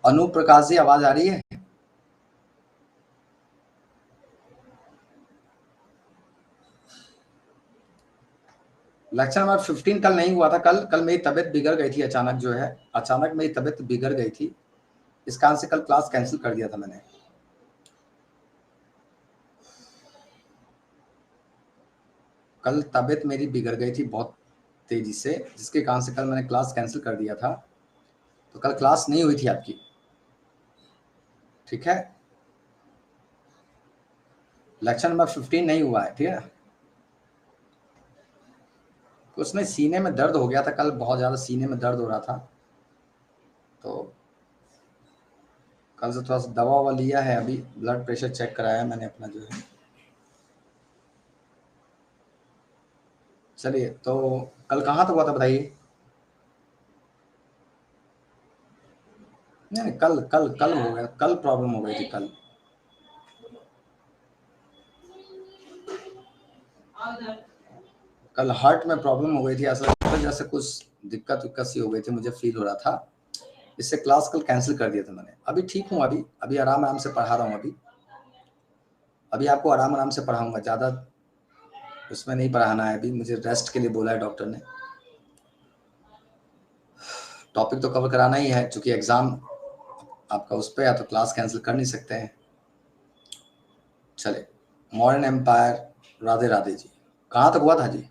अनूप प्रकाश जी, आवाज आ रही है? लेक्चर नंबर 15 कल नहीं हुआ था। कल मेरी तबीयत बिगड़ गई थी अचानक, जो है अचानक मेरी तबीयत बिगड़ गई थी। इस कारण से कल क्लास कैंसिल कर दिया था मैंने। कल तबीयत मेरी बिगड़ गई थी बहुत तेजी से, जिसके कारण से कल मैंने क्लास कैंसिल कर दिया था। तो कल क्लास नहीं हुई थी आपकी, ठीक है? लेक्चर नंबर 15 नहीं हुआ है, ठीक है? कुछ नहीं, सीने में दर्द हो गया था कल, बहुत ज़्यादा सीने में दर्द हो रहा था। तो कल से थोड़ा सा दवा ववा लिया है, अभी ब्लड प्रेशर चेक कराया मैंने अपना, जो है। चलिए, तो कल कहाँ तक हुआ था बताइए? नहीं, कल कल कल हो गया, कल प्रॉब्लम हो गई थी कल। कल हार्ट में प्रॉब्लम हो गई थी, ऐसा लगता था जैसे कुछ दिक्कत विक्कत सी हो गई थी, मुझे फील हो रहा था। इससे क्लास कल कैंसिल कर दिया था मैंने। अभी ठीक हूँ, अभी अभी आराम आराम से पढ़ा रहा हूँ। अभी आपको आराम आराम से पढ़ाऊंगा, ज़्यादा उसमें नहीं पढ़ाना है। अभी मुझे रेस्ट के लिए बोला है डॉक्टर ने। टॉपिक तो कवर कराना ही है, क्योंकि एग्ज़ाम आपका उस पर है, तो क्लास कैंसिल कर नहीं सकते हैं। चले, मॉडर्न एम्पायर, राधे राधे जी। कहाँ तक हुआ था जी?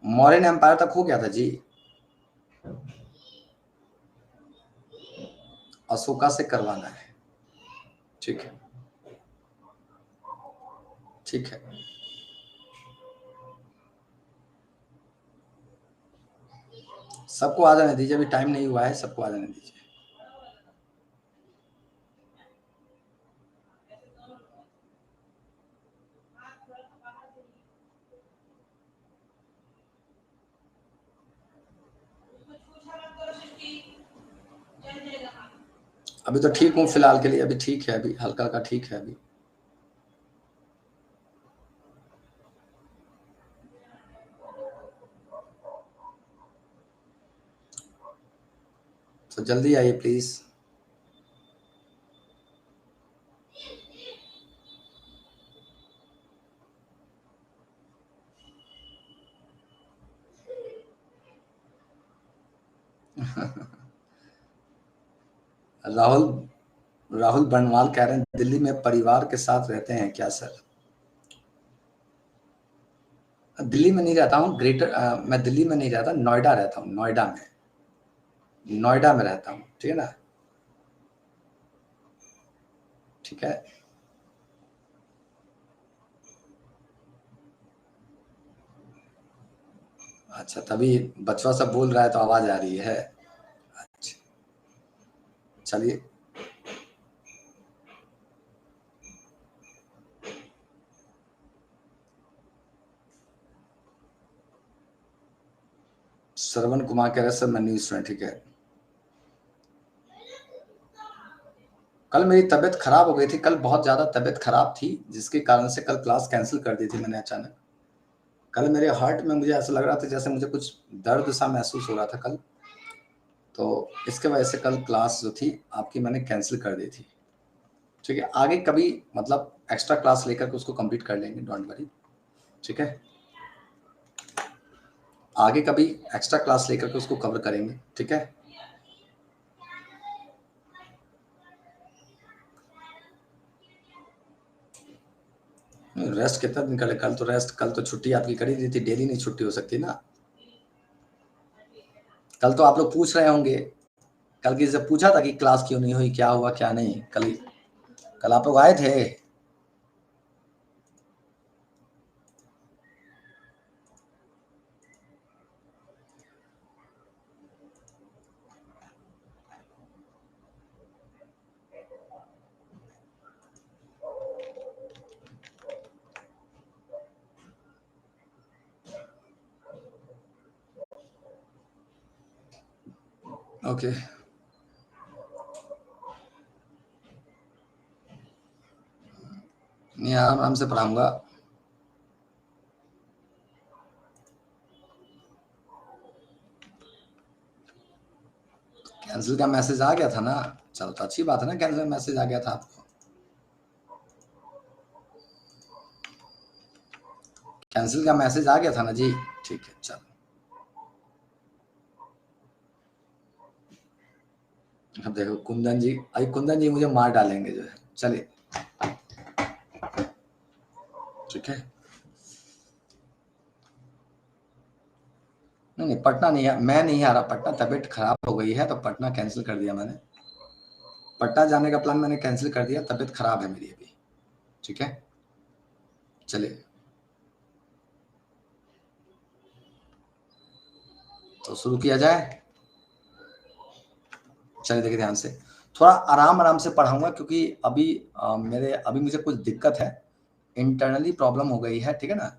मॉडर्न एम्पायर तक हो गया था जी। अशोका से करवाना है, ठीक है, ठीक है। सबको आ जाने दीजिए, अभी टाइम नहीं हुआ है, सबको आ जाने दीजिए। अभी तो ठीक हूँ फिलहाल के लिए, अभी ठीक है, अभी हल्का हल्का ठीक है अभी। तो जल्दी आइए प्लीज। राहुल राहुल बनवाल कह रहे हैं दिल्ली में परिवार के साथ रहते हैं क्या सर? दिल्ली में नहीं रहता हूँ, मैं दिल्ली में नहीं रहता, नोएडा रहता हूँ, नोएडा में रहता हूँ, ठीक है ना? ठीक है। अच्छा, तभी बच्चा सब बोल रहा है तो आवाज आ रही है। अच्छा, चलिए। श्रवण कुमार कह रहे सर मैं न्यू स्टूडेंट, ठीक है। कल मेरी तबीयत खराब हो गई थी, कल बहुत ज़्यादा तबीयत खराब थी, जिसके कारण से कल क्लास कैंसिल कर दी थी मैंने अचानक। कल मेरे हार्ट में मुझे ऐसा लग रहा था जैसे मुझे कुछ दर्द सा महसूस हो रहा था कल। तो इसके वजह से कल क्लास जो थी आपकी मैंने कैंसिल कर दी थी, ठीक है? आगे कभी मतलब एक्स्ट्रा क्लास लेकर के उसको कंप्लीट कर लेंगे, डोंट वरी, ठीक है? आगे कभी एक्स्ट्रा क्लास लेकर के उसको कवर करेंगे, ठीक है? रेस्ट कितना दिन कर ले? कल तो रेस्ट, कल तो छुट्टी आपकी करी दी थी, डेली नहीं छुट्टी हो सकती ना। कल तो आप लोग पूछ रहे होंगे, कल किसी से पूछा था कि क्लास क्यों नहीं हुई, क्या हुआ क्या नहीं? कल कल आप लोग आए थे? ओके। आराम आराम से पढ़ाऊंगा। कैंसिल का मैसेज आ गया था ना, चलो तो अच्छी बात है ना, कैंसिल का मैसेज आ गया था आपको। कैंसिल का मैसेज आ गया था ना जी, ठीक है चलो। अब देखो कुंदन जी, अभी कुंदन जी मुझे मार डालेंगे जो है, चलिए ठीक है। नहीं नहीं पटना नहीं है, मैं नहीं आ रहा पटना, तबीयत खराब हो गई है तो पटना कैंसिल कर दिया मैंने। पटना जाने का प्लान मैंने कैंसिल कर दिया, तबीयत खराब है मेरी अभी, ठीक है। चलिए तो शुरू किया जाए। चलिए देखिए ध्यान से, थोड़ा आराम आराम से पढ़ाऊंगा क्योंकि अभी अभी मुझे कुछ दिक्कत है, इंटरनली प्रॉब्लम हो गई है, ठीक है ना,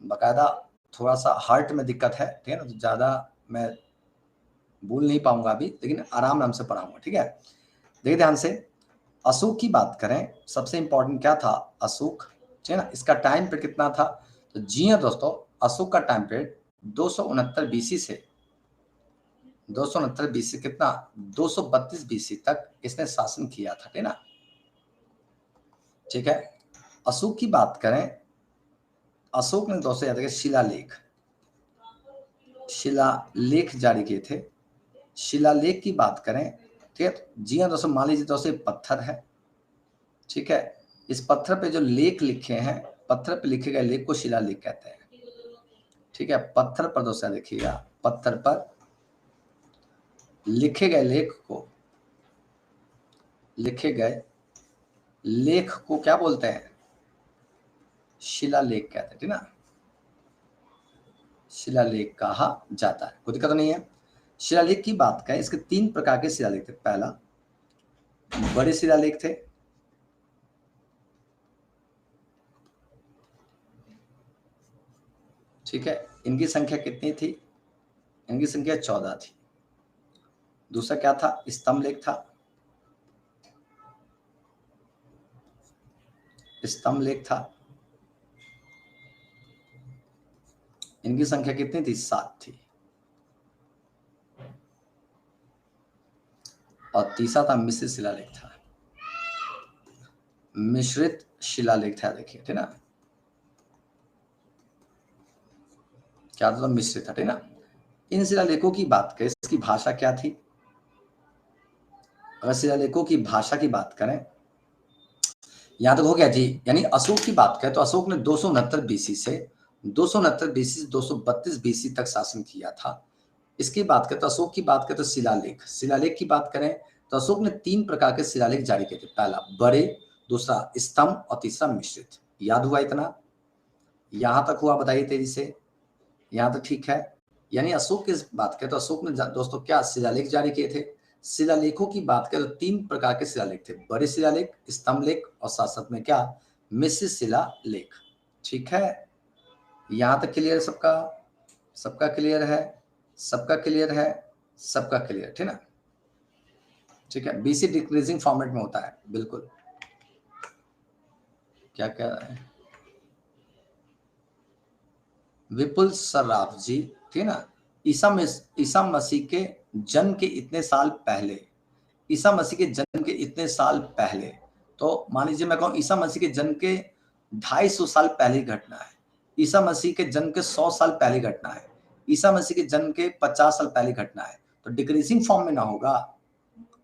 बकायदा थोड़ा सा हार्ट में दिक्कत है, ठीक है ना, तो ज़्यादा मैं बोल नहीं पाऊंगा अभी, लेकिन आराम आराम से पढ़ाऊंगा, ठीक है। देखिए ध्यान से, अशोक की बात करें, सबसे इंपॉर्टेंट क्या था, अशोक, ठीक है ना, इसका टाइम पीरियड कितना था, तो जी हाँ दोस्तों, अशोक का टाइम पीरियड 269 बीसी से 269 बीसी कितना 232 बीसी तक इसने शासन किया था, ठीक है ना, ठीक है। अशोक की बात करें, अशोक ने दोस्तों याद रखिए शिलालेख जारी किए थे। शिलालेख की बात करें, ठीक है, जी हाँ दोस्तों, मान लीजिए दोस्तों पत्थर है, ठीक है, इस पत्थर पे जो लेख लिखे हैं, पत्थर पे लिखे गए लेख को शिलालेख कहते हैं, ठीक है। पत्थर पर दोस्तों देखिएगा, पत्थर पर लिखे गए लेख को क्या बोलते हैं, शिलालेख कहते हैं, ठीक ना, शिलालेख कहा जाता है, कोई दिक्कत नहीं है। शिलालेख की बात करें, इसके 3 प्रकार के शिलालेख थे। पहला बड़े शिलालेख थे, ठीक है, इनकी संख्या कितनी थी, इनकी संख्या 14 थी। दूसरा क्या था, स्तंभ लेख था, स्तंभ लेख था, इनकी संख्या कितनी थी, 7 थी। और तीसरा था मिश्रित शिलालेख था, मिश्रित शिलालेख था, देखिए, ठीक ना, क्या था, मिश्रित था, ठीक ना। इन शिलालेखों की बात करें, इसकी भाषा क्या थी, अगर शिलालेखों की भाषा की बात करें, यहां तक हो गया जी, यानी अशोक की बात करें तो अशोक ने 269 बीसी से 232 बीसी तक शासन किया था। इसकी बात करें तो अशोक की बात करें तो शिलालेख की बात करें तो अशोक ने 3 प्रकार के शिलालेख जारी किए थे। पहला बड़े, दूसरा स्तंभ और तीसरा मिश्रित। याद हुआ इतना, यहां तक हुआ, बताइए तेजी से, यहां तक ठीक है। यानी अशोक की बात करें तो अशोक ने दोस्तों क्या शिलालेख जारी किए थे। शिलालेखों की बात करें तो 3 प्रकार के शिलालेख थे, बड़े शिलालेख, स्तंभ लेख और साथ साथ में क्या, मिश्रित शिलालेख, ठीक है। यहां तक क्लियर, सबका सबका क्लियर है, सबका क्लियर है, सबका क्लियर, ठीक ना, ठीक है। बीसी डिक्रीजिंग फॉर्मेट में होता है, बिल्कुल। क्या कह रहे हैं विपुल सर्राफ जी, ठीक है ना, ईसा मसीह के जन्म के इतने साल पहले, ईसा मसीह के जन्म के इतने साल पहले, तो मान लीजिए मैं कहूं ईसा मसीह के जन्म के 250 साल पहले की घटना है, ईसा मसीह के जन्म के 100 साल पहले घटना है, ईसा मसीह के जन्म के 50 साल पहले घटना है, तो डिक्रीजिंग फॉर्म में ना होगा,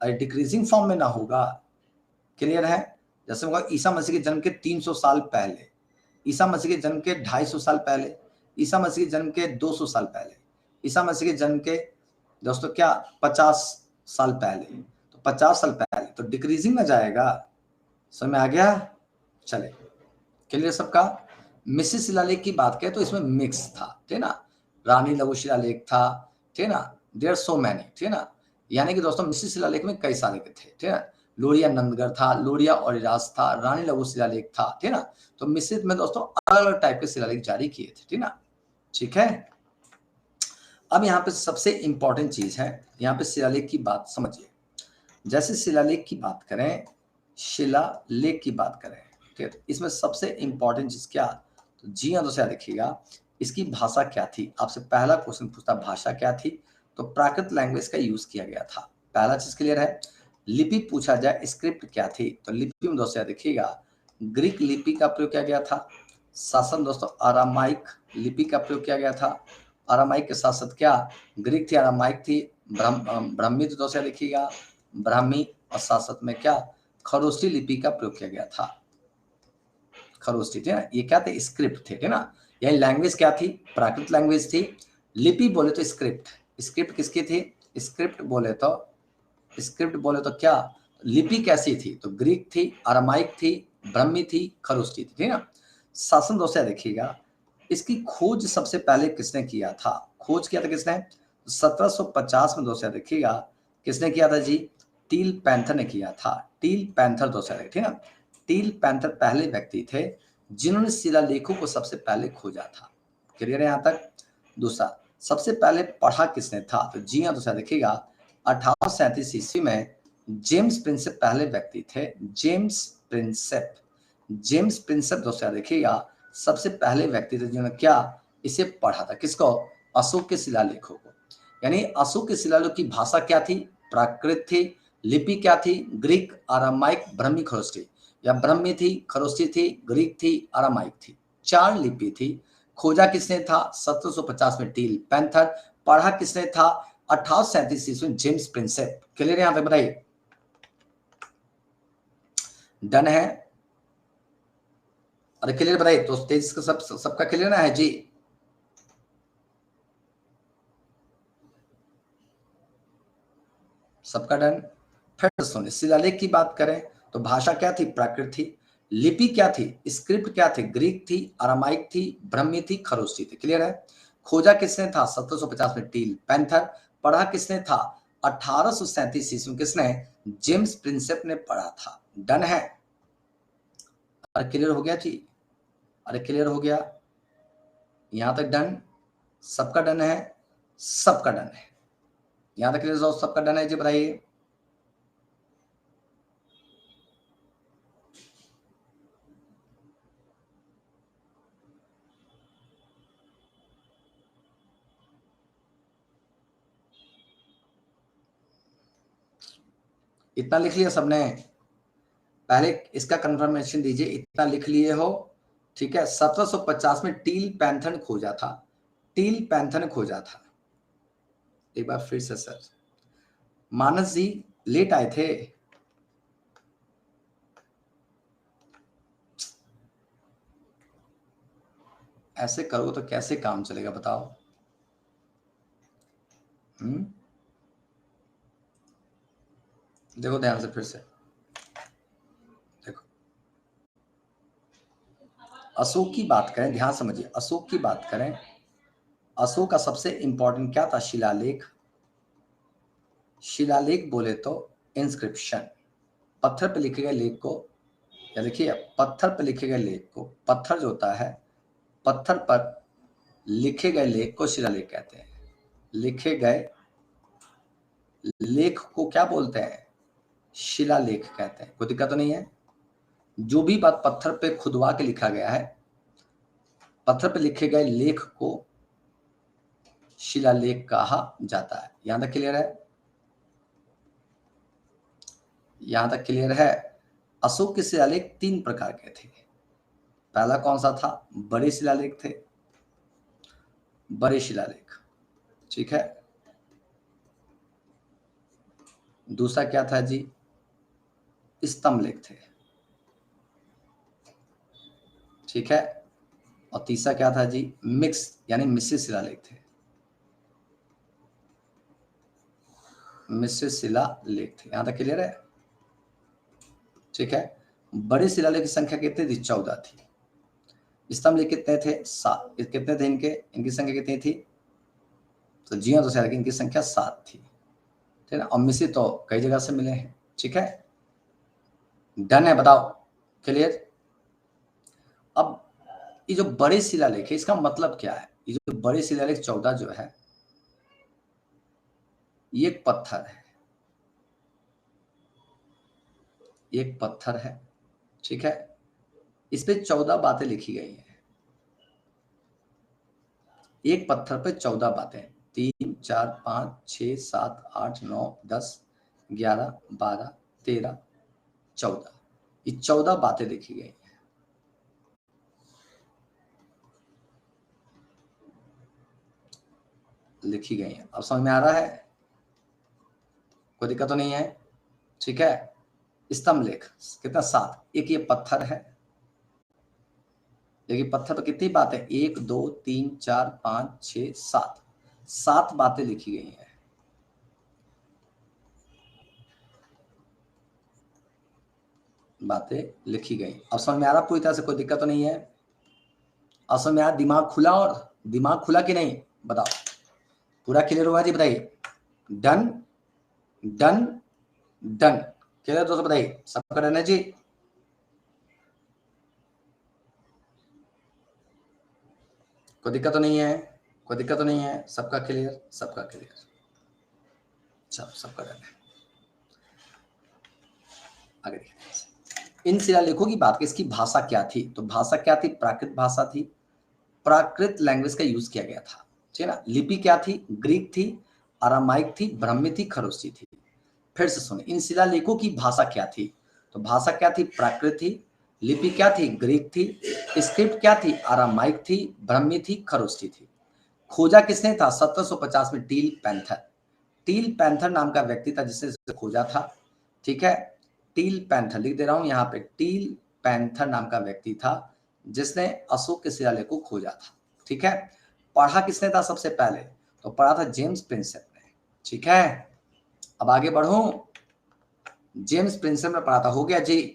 अरे डिक्रीजिंग फॉर्म में ना होगा, क्लियर है। जैसे होगा ईसा मसीह के जन्म के 300 साल पहले, ईसा मसीह के जन्म के 250 साल पहले, ईसा मसीह के जन्म के 200 साल पहले, ईसा मसीह के जन्म के दोस्तों क्या 50 साल पहले, तो 50 साल पहले तो डिक्रीजिंग में जाएगा, समझ में आ गया। चले क्लियर सबका। मिश्रित शिलालेख की बात करें तो इसमें मिक्स था, ठीक ना, रानी लघु शिलालेख था, ठीक ना, देयर सो मैनी, ठीक ना, यानी कि दोस्तों मिश्रित शिलालेख में कई सारे थे, ठीक है। लोरिया नंदगढ़ था, लोरिया औरिरास था, रानी लघु शिलालेख था, ठीक ना। तो मिश्रित में दोस्तों अलग अलग टाइप के शिलालेख जारी किए थे, ठीक ना, ठीक है। अब यहाँ पे सबसे इंपॉर्टेंट चीज है, यहाँ पे शिलालेख की बात समझिए। जैसे शिलालेख की बात करें, शिलालेख की बात करें, ठीक है, इसमें सबसे इंपॉर्टेंट चीज क्या, तो जी हाँ दोस्तों देखिएगा, इसकी भाषा क्या थी। आपसे पहला क्वेश्चन पूछता भाषा क्या थी, तो प्राकृत लैंग्वेज का यूज किया गया था। पहला चीज क्लियर है। लिपि पूछा जाए, स्क्रिप्ट क्या थी, तो लिपि में दोस्तों देखिएगा ग्रीक लिपि का प्रयोग किया गया था। शासन दोस्तों अरामाइक लिपि का प्रयोग किया गया था। अरामाइक के साथ साथ क्या ग्रीक थी, अरामाइक थी, ब्राह्मी तो दोस्तों देखिएगा ब्राह्मी, और साथ साथ में क्या खरोष्टी लिपि का प्रयोग किया गया था। खरोष्टी थी ना, ये क्या थे, स्क्रिप्ट थे, ठीक ना। यही लैंग्वेज क्या थी, प्राकृत लैंग्वेज थी। लिपि बोले तो स्क्रिप्ट, स्क्रिप्ट किसकी थी, स्क्रिप्ट बोले तो, स्क्रिप्ट बोले तो क्या, लिपि कैसी थी, तो ग्रीक थी, अरामाइक थी, ब्राह्मी थी, खरोष्टी थी, ठीक ना। शासन दोस्तों देखिएगा, इसकी खोज सबसे पहले किसने किया था, खोज किया था किसने, 1750 में दोस्तों देखिएगा किसने किया था जी, टील पैंथर ने किया था। टील पैंथर दोस्तों ठीक है ना, टील पैंथर पहले व्यक्ति थे जिन्होंने शिलालेखों को सबसे पहले खोजा था। क्लियर है यहाँ तक। दूसरा, सबसे पहले पढ़ा किसने था, तो जी हाँ दोस्तों देखिएगा 1837 ईस्वी में जेम्स प्रिंसेप पहले व्यक्ति थे। जेम्स प्रिंसेप, जेम्स प्रिंसेप दोस्तों देखिएगा सबसे पहले व्यक्ति थे जिन्होंने क्या इसे पढ़ा था, किसको, अशोक के शिलालेखों को। यानी अशोक के शिलालेख की भाषा क्या थी, प्राकृत थी। लिपि क्या थी, ग्रीक, अरामाइक, ब्राह्मी, खरोष्टी, या ब्राह्मी थी, खरोष्टी थी, ग्रीक थी, अरामाइक थी, 4 लिपि थी। खोजा किसने था, 1750 में टील पैंथर। पढ़ा किसने था, 1837 ईस्वी में जेम्स प्रिंसेप। क्लियर है यहाँ पे बताइए, डन है। अरे क्लियर बताइए तो तेज का सबका क्लियर ना है जी। सबका डन। फिर सुनिए, शिलालेख की बात करें तो भाषा क्या थी, प्राकृत थी। लिपि क्या थी, स्क्रिप्ट क्या थी, ग्रीक थी, अरामाइक थी, ब्राह्मी थी, खरोष्टी थी। क्लियर है। खोजा किसने था, 1750 में टील पैंथर। पढ़ा किसने था, 1837 ईस्वी में किसने, जेम्स प्रिंसेप ने पढ़ा था। डन है। अरे क्लियर हो गया जी, अरे क्लियर हो गया, यहां तक डन। सबका डन है, सबका डन है, यहां तक क्लियर, सबका डन है जी, बताइए। इतना लिख लिया सबने, पहले इसका कंफर्मेशन दीजिए, इतना लिख लिए हो, ठीक है। 1750 में टील पैंथर ने खोजा था, टील पैंथर ने खोजा था। एक बार फिर से सर, मानस जी लेट आए थे। ऐसे करो तो कैसे काम चलेगा बताओ। देखो ध्यान से फिर से देखो, अशोक की बात करें, ध्यान समझिए, अशोक की बात करें, अशोक का सबसे इंपॉर्टेंट क्या था, शिलालेख। शिलालेख बोले तो इंस्क्रिप्शन, पत्थर पे लिखे गए लेख को, या देखिए पत्थर पे लिखे गए लेख को, पत्थर जो होता है, पत्थर पर लिखे गए लेख को शिलालेख कहते हैं। लिखे गए लेख को क्या बोलते हैं, शिलालेख कहते हैं। कोई दिक्कत तो नहीं है। जो भी बात पत्थर पे खुदवा के लिखा गया है, पत्थर पे लिखे गए लेख को शिलालेख कहा जाता है। यहां तक क्लियर है, यहां तक क्लियर है। अशोक के शिलालेख 3 प्रकार के थे। पहला कौन सा था, बड़े शिलालेख थे, बड़े शिलालेख, ठीक है। दूसरा क्या था जी, स्तंभ लेख थे, ठीक है। और तीसरा क्या था जी, मिक्स यानी मिश्रित शिलालेख थे, मिश्रित शिलालेख थे। यहां तक क्लियर है, ठीक है। बड़े शिलालेख की संख्या कितनी थी, 14 थी। स्तंभ लेख कितने थे, 7। कितने थे इनके, इनकी संख्या कितनी थी, तो जी हाँ, तो शिलालेख इनकी संख्या 7 थी, ठीक है ना। और मिश्रित तो कई जगह से मिले हैं, ठीक है। डन है, बताओ क्लियर। अब ये जो बड़े शिलालेख है इसका मतलब क्या है, ये जो बड़े शिलालेख 14 जो है, ये एक पत्थर है, एक पत्थर है, ठीक है। इस पे 14 बातें लिखी गई हैं। एक पत्थर पे 14 बातें, 3 4 5 6 7 8 9 10 11 12 13 14, ये 14 बातें लिखी गई हैं। लिखी गई हैं। अब समझ में आ रहा है? कोई दिक्कत तो नहीं है? ठीक है। स्तंभ लेख कितना? 7। एक ये पत्थर है, देखिए पत्थर पर कितनी बातें? 1 2 3 4 5 6 7, 7 बातें लिखी गई हैं। बातें लिखी गई। अब समझ में आ रहा पूरी तरह से? कोई दिक्कत तो नहीं है? अब समझ में आ? दिमाग खुला? और दिमाग खुला कि नहीं बताओ? पूरा क्लियर हुआ जी? बताइए। Done done done. क्लियर दोस्तों? बताइए सबका डन है जी? कोई दिक्कत तो नहीं है? कोई दिक्कत तो नहीं है? सबका क्लियर? सबका क्लियर, चलो सबका डन है। आगे देखिए, इन शिलालेखों की बात की, इसकी भाषा क्या थी? तो भाषा क्या थी? प्राकृत भाषा थी, प्राकृत लैंग्वेज का यूज किया गया था, ठीक है ना। लिपि क्या थी? ग्रीक थी, अरामाइक थी, ब्राह्मी थी, खरोष्टी थी। फिर से सुने, इन शिलालेखों की भाषा क्या थी? तो भाषा क्या थी? प्राकृत थी। लिपि क्या थी? ग्रीक थी। स्क्रिप्ट क्या थी? अरामाइक थी, ब्राह्मी थी, खरोष्टी थी। खोजा किसने था? 1750 में टील पैंथर। टील पैंथर नाम का व्यक्ति था जिसने इसे खोजा था, ठीक है। टील पैंथर लिख दे रहा हूं यहाँ पे, टील पैंथर नाम का व्यक्ति था जिसने अशोक के शिलालेख को खोजा था, ठीक है। पढ़ा किसने था सबसे पहले? तो पढ़ा था जेम्स प्रिंसेप ने, ठीक है। अब आगे बढ़ूं, जेम्स प्रिंसेप ने पढ़ा था। हो गया जी?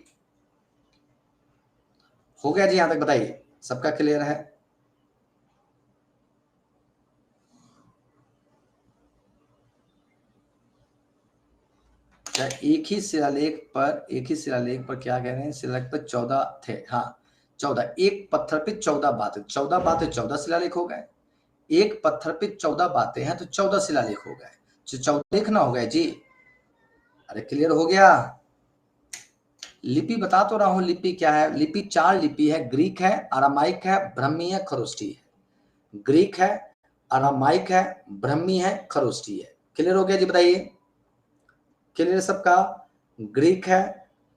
हो गया जी? यहां तक बताइए सबका क्लियर है? क्या एक ही शिलालेख पर, एक ही शिलालेख पर क्या कह रहे हैं? शिलालेख पर 14 थे, हाँ 14। एक पत्थर पे 14 बातें, 14 बातें 14 शिलालेख हो गए। एक पत्थर पे 14 बातें हैं तो 14 शिलालेख हो गए, तो 14 लिखना हो गया जी। अरे क्लियर हो गया? लिपि बता तो रहा हूं, लिपि क्या है? लिपि 4 लिपि है, ग्रीक है, अरामाइक है, ब्राह्मी है, खरोष्टी है। ग्रीक है, अरामाइक है, ब्राह्मी है, खरोष्टी है। क्लियर हो गया जी? बताइए क्लियर सबका? ग्रीक है,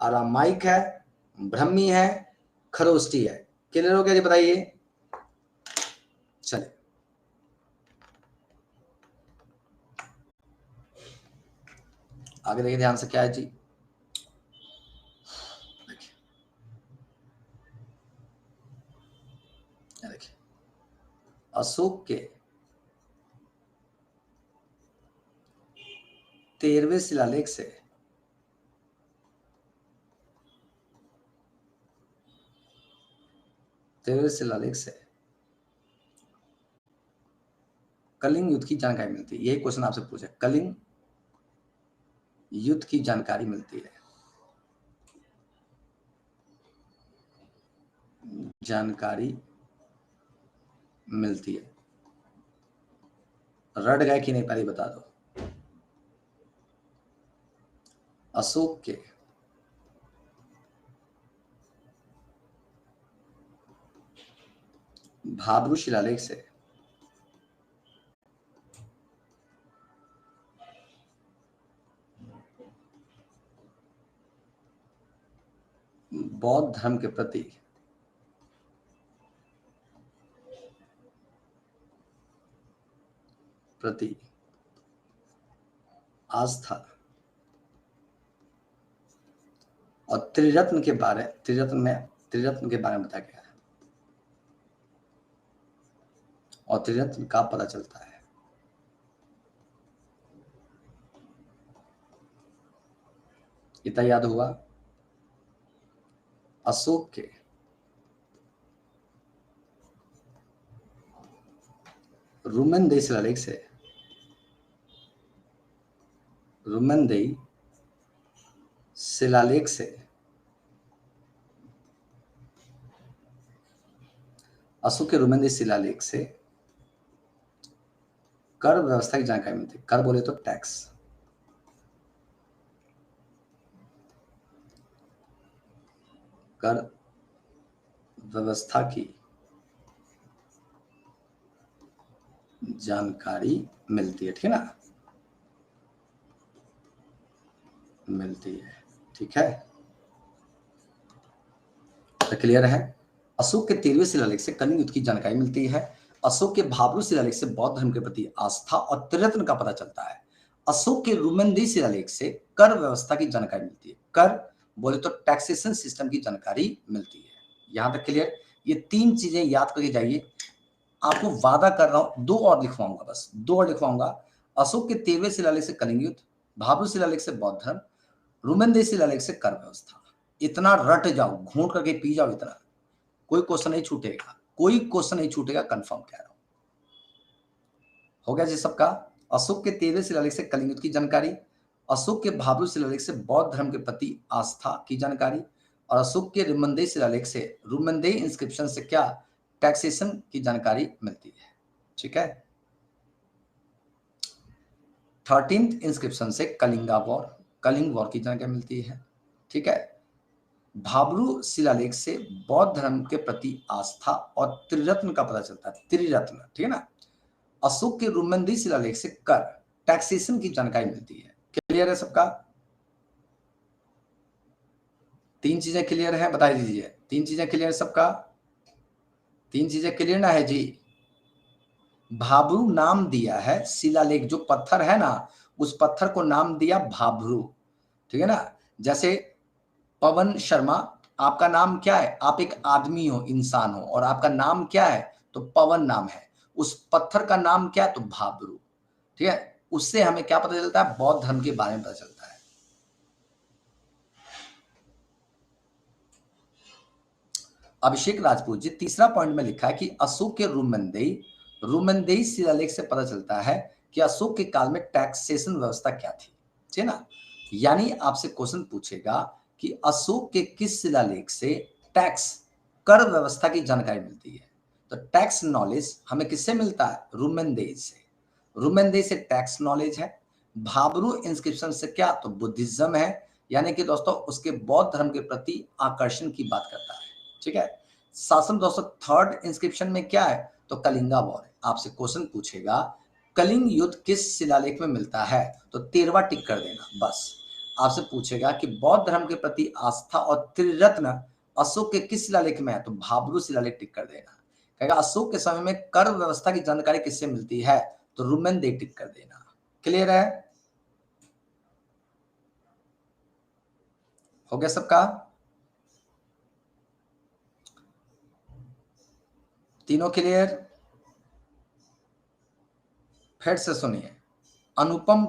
अरामाइक है, ब्राह्मी है, खरोष्टी है। क्लियर हो गया जी? बताइए। चलिए आगे देखिए ध्यान से, क्या है जी? देखिए, अशोक के 13वें शिलालेख से 13वें शिलालेख से कलिंग युद्ध की जानकारी मिलती है। यही क्वेश्चन आपसे पूछे, कलिंग युद्ध की जानकारी मिलती है। जानकारी मिलती है। रट गए कि नहीं पहले बता दो। अशोक के भाब्रू शिलालेख से बौद्ध धर्म के प्रति आस्था और त्रिरत्न के बारे, त्रिरत्न के बारे में बताया गया है, और त्रिरत्न का पता चलता है। इतना याद हुआ? अशोक के रुमेनदेही शिलालेख से, रुमेनदेही शिलालेख से अशोक के रुमेनदेही शिलालेख से कर व्यवस्था की जानकारी मिलती है। कर बोले तो टैक्स। कर व्यवस्था की जानकारी मिलती है, ठीक है ना, मिलती है, ठीक है। तो क्लियर है। अशोक के 13वें शिलालेख से कलिंग युद्ध की जानकारी मिलती है। अशोक के भाब्रू शिलालेख से बौद्ध धर्म के प्रति आस्था और त्रिरत्न का पता चलता है। अशोक के रुमेंदी शिलालेख से कर व्यवस्था की जानकारी मिलती है। कर बोले तो टैक्सेशन सिस्टम की जानकारी मिलती है। यहां तक क्लियर। ये 3 चीजें याद करके जाइए। आपको वादा कर रहा हूं 2 और लिखवाऊंगा, बस 2 और लिखवाऊंगा। अशोक के 13वें शिलालेख से कलिंग युद्ध, भाब्रू शिलालेख से बौद्ध धर्म, रुमेंदी शिलालेख से कर व्यवस्था। इतना रट जाओ, घूंट करके पी जाओ इतना, कोई क्वेश्चन नहीं छूटेगा, कोई क्वेश्चन नहीं छूटेगा, कंफर्म कह रहा हूं। हो गया जी सबका। अशोक के 13वें शिलालेख से कलिंग युद्ध की जानकारी, अशोक के भाब्रू शिलालेख से बौद्ध धर्म के प्रति आस्था की जानकारी, और अशोक के रुमेंदी शिलालेख से रुमेंदी इंस्क्रिप्शन से क्या टैक्सेशन की जानकारी मिलती है, ठीक है। 13th इंस्क्रिप्शन से कलिंगा वॉर, कलिंग वॉर की जानकारी मिलती है, ठीक है। भाब्रू शिलालेख से बौद्ध धर्म के प्रति आस्था और त्रिरत्न का पता चलता है, त्रिरत्न, ठीक है ना। अशोक के रुमेंदी शिलालेख से कर टैक्सेशन की जानकारी मिलती है। क्लियर है सबका। 3 चीजें क्लियर है, बता दीजिए। 3 चीजें क्लियर सबका, 3 चीजें क्लियर ना है जी। भाब्रू नाम दिया है, शिलालेख जो पत्थर है ना, उस पत्थर को नाम दिया भाब्रू, ठीक है ना। जैसे पवन शर्मा, आपका नाम क्या है, आप एक आदमी हो, इंसान हो, और आपका नाम क्या है, तो पवन नाम है। उस पत्थर का नाम क्या है, तो भाब्रू, ठीक है। उससे हमें क्या पता चलता है, बौद्ध धर्म के बारे में पता चलता है। अभिषेक राजपूत जी, तीसरा पॉइंट में लिखा है कि अशोक के रुमेंदेई शिलालेख से पता चलता है कि अशोक के काल में टैक्सेशन व्यवस्था क्या थी, ठीक है ना। यानी आपसे क्वेश्चन पूछेगा कि अशोक के किस शिलालेख से टैक्स, कर व्यवस्था की जानकारी मिलती है। तो टैक्स नॉलेज हमें किससे मिलता है, रुमेंदेई से। रुमेंदेई से टैक्स नॉलेज है। भाब्रू इंस्क्रिप्शन से क्या, तो बुद्धिज्म है, यानी कि दोस्तों उसके बौद्ध धर्म के प्रति आकर्षण की बात करता है, ठीक है। शासन दोस्तों 3rd इंस्क्रिप्शन में क्या है, तो कलिंगा वॉर है। आपसे क्वेश्चन पूछेगा कलिंग युद्ध किस शिलालेख में मिलता है, तो 13वां टिक कर देना बस। आपसे पूछेगा कि बौद्ध धर्म के प्रति आस्था और त्रिरत्न अशोक के किस शिलालेख में है, तो भाब्रू शिलालेख टिक कर देना। कहेगा अशोक के समय में कर व्यवस्था की जानकारी किससे मिलती है, तो रुमेंदेई टिक कर देना। क्लियर है, हो गया सबका। तीनों क्लियर। फिर से सुनिए, अनुपम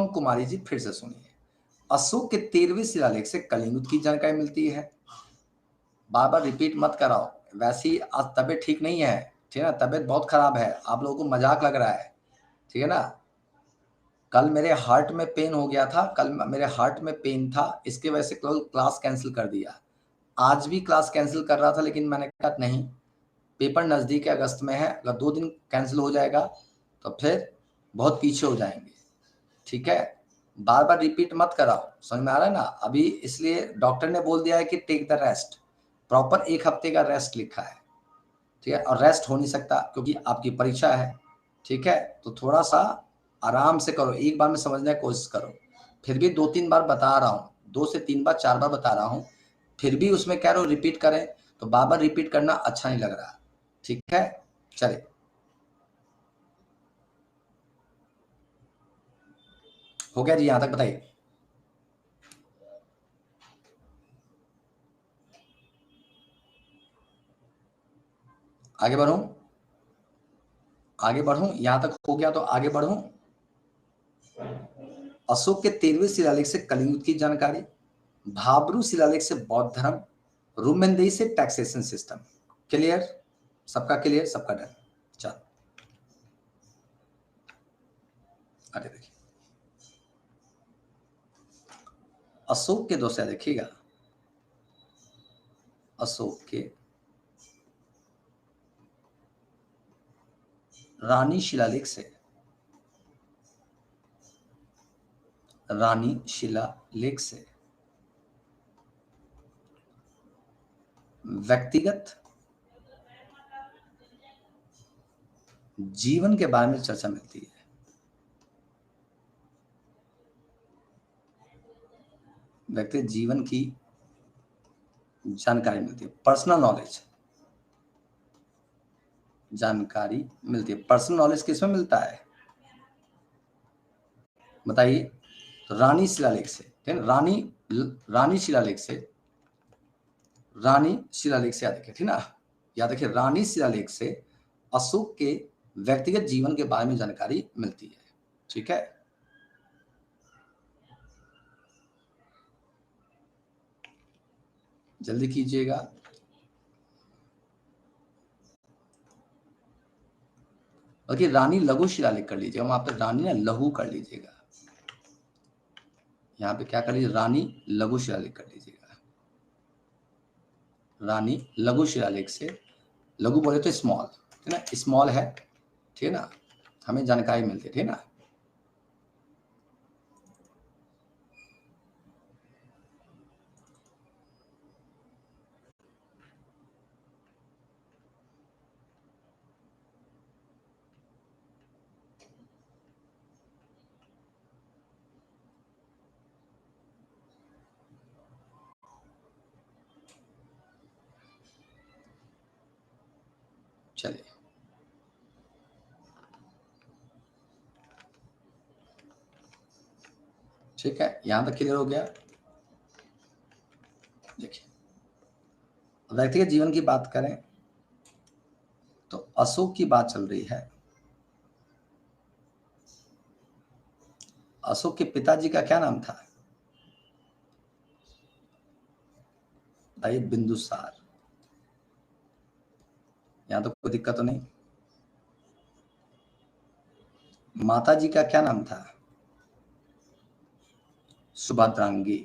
कुमारी जी फिर से सुनिए। अशोक के 13वें शिलालेख से कलिंग युद्ध की जानकारी मिलती है। बार बार रिपीट मत कराओ, वैसे ही आज तबीयत ठीक नहीं है, ठीक है ना, तबीयत बहुत खराब है, आप लोगों को मजाक लग रहा है, ठीक है ना। कल मेरे हार्ट में पेन हो गया था, कल मेरे हार्ट में पेन था, इसके वजह से कल क्लास कैंसिल कर दिया। आज भी क्लास कैंसिल कर रहा था, लेकिन मैंने कहा नहीं, पेपर नज़दीक है, अगस्त में है, अगर 2 दिन कैंसिल हो जाएगा तो फिर बहुत पीछे हो जाएंगे, ठीक है। बार बार रिपीट मत कराओ, समझ में आ रहा है ना। अभी इसलिए डॉक्टर ने बोल दिया है कि टेक द रेस्ट, प्रॉपर 1 हफ्ते का रेस्ट लिखा है, ठीक है। और रेस्ट हो नहीं सकता क्योंकि आपकी परीक्षा है, ठीक है। तो थोड़ा सा आराम से करो, एक बार में समझने की कोशिश करो। फिर भी 2-3 बार बता रहा हूँ, 2 से 3 बार 4 बार बता रहा हूँ, फिर भी उसमें कह रहे हो रिपीट करें, तो बार बार रिपीट करना अच्छा नहीं लग रहा, ठीक है। चलिए हो गया जी, यहां तक बताइए। आगे बढ़ूं, आगे बढ़ूं, यहां तक हो गया तो आगे बढ़ूं। अशोक के 13वें शिलालेख से कलिंग युद्ध की जानकारी, भाब्रू शिलालेख से बौद्ध धर्म, रुमेंदेई से टैक्सेशन सिस्टम। क्लियर, सबका क्लियर, सबका डन। चलो आगे देखिए, अशोक के दोस्त देखिएगा, अशोक के रानी शिलालेख से, रानी शिलालेख से व्यक्तिगत जीवन के बारे में चर्चा मिलती है। व्यक्तिगत जीवन की जानकारी मिलती है। पर्सनल नॉलेज, जानकारी मिलती है। पर्सनल नॉलेज किसमें मिलता है बताइए? तो रानी शिलालेख से, ठीक है। रानी शिलालेख से, रानी शिलालेख से याद रखिए, ठीक ना, याद रखिए, रानी शिलालेख से अशोक के व्यक्तिगत जीवन के बारे में जानकारी मिलती है, ठीक है। जल्दी कीजिएगा। बाकी रानी लघु शिलालेख कर लीजिएगा, वहां पे रानी ना लघु कर लीजिएगा, यहाँ पे क्या कर लीजिए, रानी लघु शिलालेख कर लीजिएगा। रानी लघु शिलालेख से, लघु बोले तो स्मॉल, ठीक है ना, स्मॉल है, ठीक है ना, हमें जानकारी मिलती है, ठीक है ना। चलिए, ठीक है, यहां तक क्लियर हो गया। देखिए, व्यक्तिगत जीवन की बात करें तो अशोक की बात चल रही है। अशोक के पिताजी का क्या नाम था बताइए? बिंदुसार। यहां तो कोई दिक्कत तो नहीं। माता जी का क्या नाम था? सुभद्रांगी।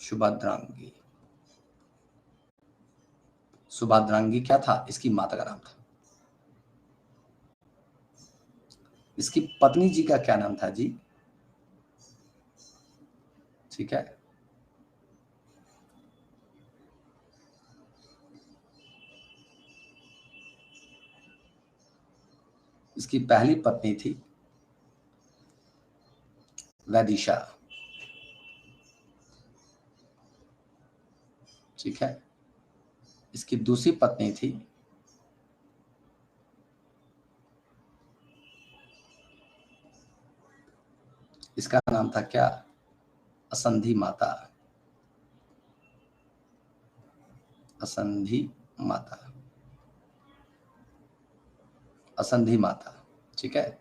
सुभद्रांगी, सुभद्रांगी क्या था? इसकी माता का नाम था। इसकी पत्नी जी का क्या नाम था जी? ठीक है, इसकी पहली पत्नी थी वैदिशा, ठीक है। इसकी दूसरी पत्नी थी इसका नाम था क्या? असंधि माता। असंधि माता, असंधि माता, ठीक है।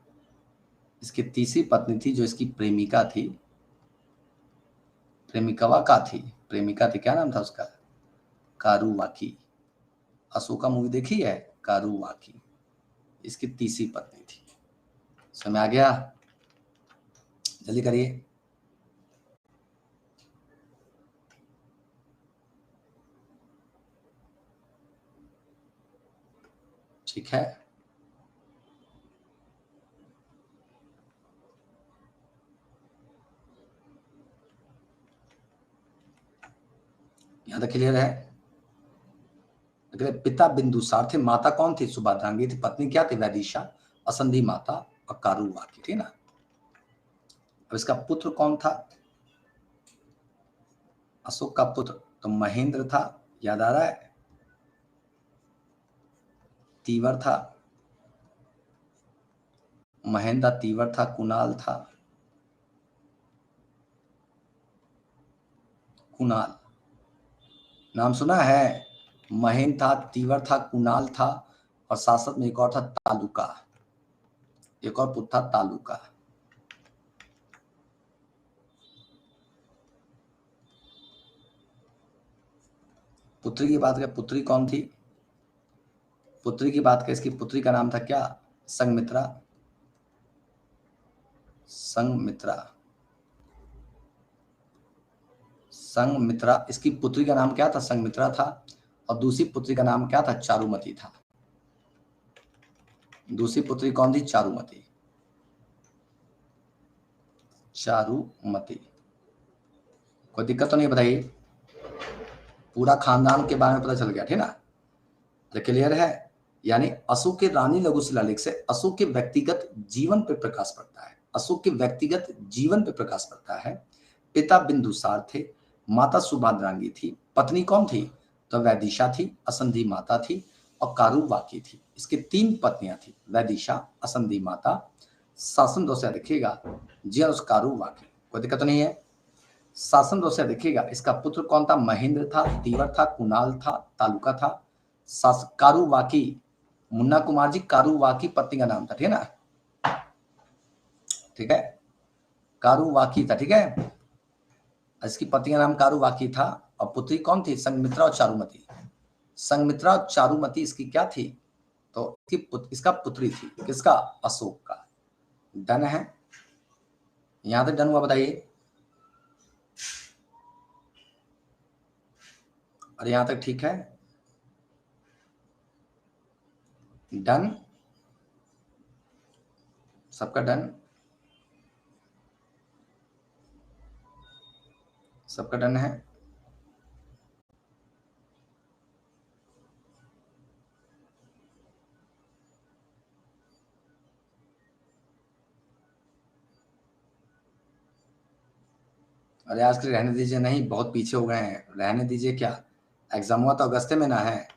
इसकी तीसरी पत्नी थी जो इसकी प्रेमिका थी, प्रेमिकवा का थी, प्रेमिका थी, क्या नाम था उसका? कारुवाकी। अशोका मूवी देखी है? कारुवाकी इसकी तीसरी पत्नी थी। समय आ गया, जल्दी करिए। ठीक है, यहां तक क्लियर है? पिता बिंदुसार थे, माता कौन थी? सुभद्रांगी थी, पत्नी क्या थी? वैदिशा, असंधि माता और कारुवाकी, ठीक ना। अब इसका पुत्र कौन था? अशोक का पुत्र तो महेंद्र था, याद आ रहा है? तीवर था, महेंद्र तीवर था, कुणाल था, कुणाल नाम सुना है? महेंद्र था, तीवर था, कुणाल था, और साथ में एक और था तालुका, एक और पुत्र था तालुका। पुत्री की बात करें, पुत्री कौन थी? पुत्री की बात करें, इसकी पुत्री का नाम था क्या? संघमित्रा, संघमित्रा, संघमित्रा। इसकी पुत्री का नाम क्या था? संघमित्रा था। और दूसरी पुत्री का नाम क्या था? चारुमती था। दूसरी पुत्री कौन थी? चारुमती, चारुमती। कोई दिक्कत तो नहीं बताइए? पूरा खानदान के बारे में पता चल गया, ठीक ना? तो क्लियर है। यानी अशोक के रानी लघु शिलालेख से अशोक के व्यक्तिगत जीवन पर प्रकाश पड़ता है। अशोक के व्यक्तिगत जीवन पर प्रकाश पड़ता है। पिता बिंदुसार थे, माता सुभद्रांगी थी, पत्नी कौन थी? तो वैदिशा थी, असंधि माता थी और कारुवाकी थी। इसके 3 पत्नियां थी, वैदिशा, असंधि माता, शासन दोषा देखिएगा जी उस कारुवाकी, कोई दिक्कत नहीं है। शासन दोषा देखिएगा, इसका पुत्र कौन था? महेंद्र था, तीवर था, कुणाल था, तालुका था। कारुवाकी, मुन्ना कुमार जी, कारुवाकी पत्नी का नाम था, ठीक है ना? ठीक है, कारुवाकी था, ठीक है। इसकी पत्नी का नाम कारुवाकी था और पुत्री कौन थी? संघमित्रा और चारुमती। संघमित्रा और चारुमती इसकी क्या थी? तो इसका पुत्री थी, किसका? अशोक का। डन है, यहां तक डन हुआ? बताइए। और यहां तक ठीक है? डन, सबका डन? सबका डन है? अरे आज के रहने दीजिए, नहीं बहुत पीछे हो गए हैं, रहने दीजिए। क्या एग्जाम हुआ तो अगस्त में ना है,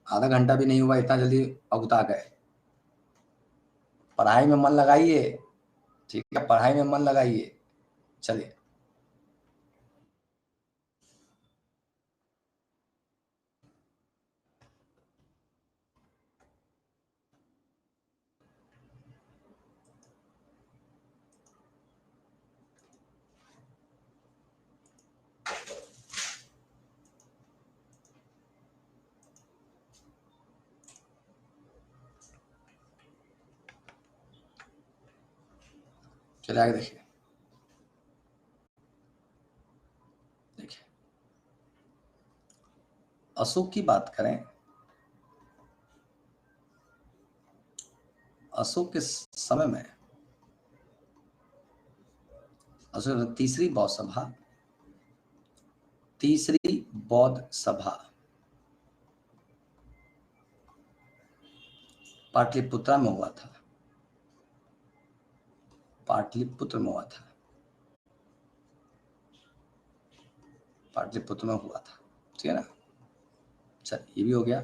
आधा घंटा भी नहीं हुआ, इतना जल्दी अगुता गए। पढ़ाई में मन लगाइए, ठीक है, पढ़ाई में मन लगाइए। चलिए, चलिए आगे देखिए। देखिए, अशोक की बात करें, अशोक के समय में अशोक तीसरी बौद्ध सभा पाटलिपुत्र में हुआ था। पाटलिपुत्र में हुआ था, पाटलिपुत्र में हुआ था, ठीक है ना? चल, ये भी हो गया।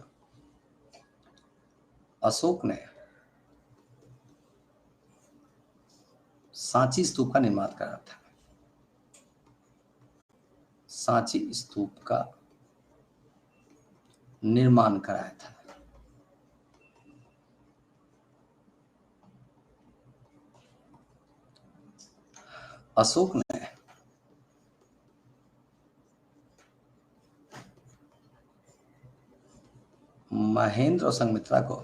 अशोक ने सांची स्तूप का निर्माण करा था। सांची स्तूप का निर्माण कराया था। अशोक ने महेंद्र और संघमित्रा को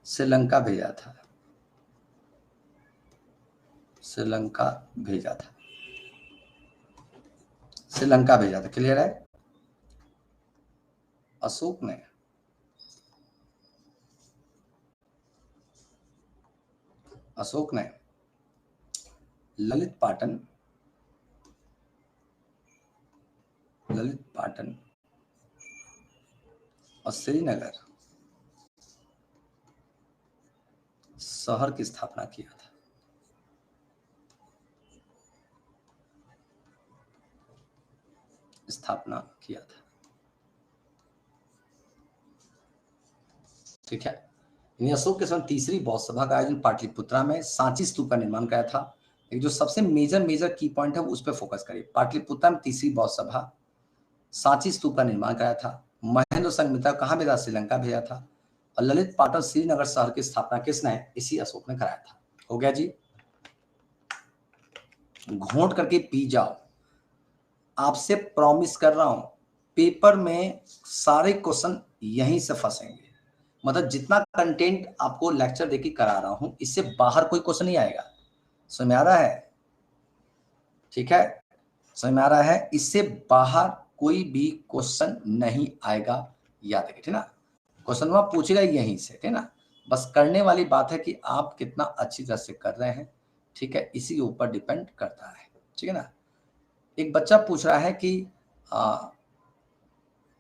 श्रीलंका भेजा था। श्रीलंका भेजा था, क्लियर है? अशोक ने ललित पाटन और श्रीनगर शहर की स्थापना किया था। ठीक है, अशोक के समय तीसरी बौद्ध सभा का आयोजन पाटलिपुत्रा में सांची स्तूप का निर्माण कराया था। एक जो सबसे मेजर की पॉइंट है उस पर फोकस करिए। पाटलिपुत्रा में तीसरी बौद्ध सभा, सांची स्तूप का निर्माण कराया था। महेंद्र संघमित्रा कहाँ भेजा? श्रीलंका भेजा था। और ललित पाटन श्रीनगर शहर की स्थापना किसने? इसी अशोक ने कराया था। हो गया जी, घोंट करके पी जाओ। आपसे प्रॉमिस कर रहा हूं, पेपर में सारे क्वेश्चन यहीं से फंसेंगे। मतलब जितना कंटेंट आपको लेक्चर देके करा रहा हूं, इससे बाहर कोई क्वेश्चन नहीं आएगा। समझ में आ रहा है? ठीक है, समझ में आ रहा है? इससे बाहर कोई भी क्वेश्चन नहीं आएगा, याद रखिए, ठीक ना? क्वेश्चन वहां पूछेगा यहीं से, ठीक ना? बस करने वाली बात है कि आप कितना अच्छी तरह से कर रहे हैं, ठीक है, इसी के ऊपर डिपेंड करता है, ठीक है ना। एक बच्चा पूछ रहा है कि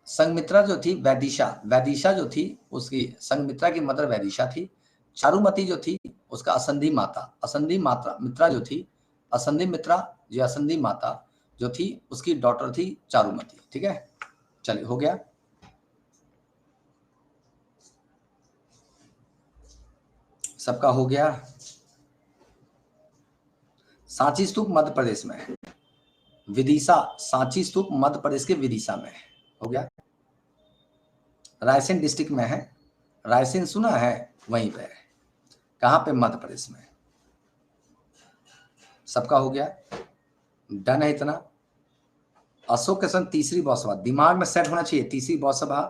संघमित्रा जो थी, वैदिशा जो थी, उसकी संघमित्रा की मदर वैदिशा थी। चारुमती जो थी उसका असंधि माता मित्रा जो थी, असंधि मित्रा जो असंधि माता जो थी उसकी डॉटर थी चारुमती, ठीक है। चलिए हो गया। सबका हो गया। सांची स्तूप मध्य प्रदेश में है। विदिशा, सांची स्तूप मध्य प्रदेश के विदिशा में है। हो गया। रायसेन डिस्ट्रिक्ट में है। रायसेन सुना है, वहीं पे है। कहां पे? मध्य प्रदेश में। सबका हो गया। डन है इतना। अशोक के संग तीसरी बौसभा दिमाग में सेट होना चाहिए। तीसरी बौसभा,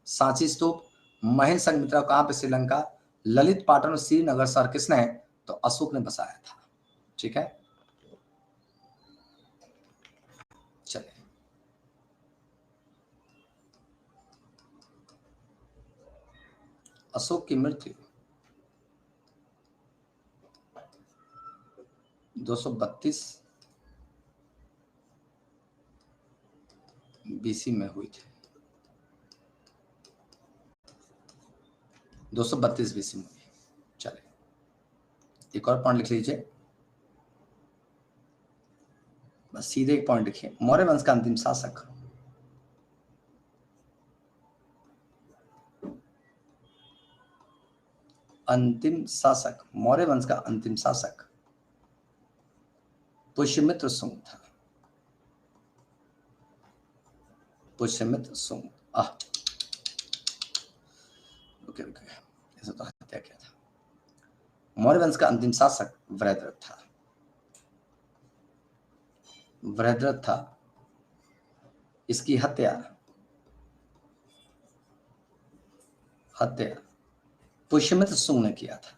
सांची स्तूप, महेंद्र संघमित्रा कहां पे? श्रीलंका। ललित पाटन और श्रीनगर शहर किसने? तो अशोक ने बसाया था, ठीक है। चलिए अशोक की मृत्यु 232 बीसी में हुई थी। 232 बीसी में हुई। चलिए एक और पॉइंट लिख लीजिए, बस सीधे एक पॉइंट लिखिए। मौर्य वंश का अंतिम शासक। अंतिम शासक, मौर्य वंश का अंतिम शासक पुष्यमित्र सुंग था। पुष्यमित्र सुंग। ओके ऐसा तो हत्या किया था। मौर्य वंश का अंतिम शासक वृहद्रथ था। वृहद्रथ था। इसकी हत्या पुष्यमित्र सुंग ने किया था।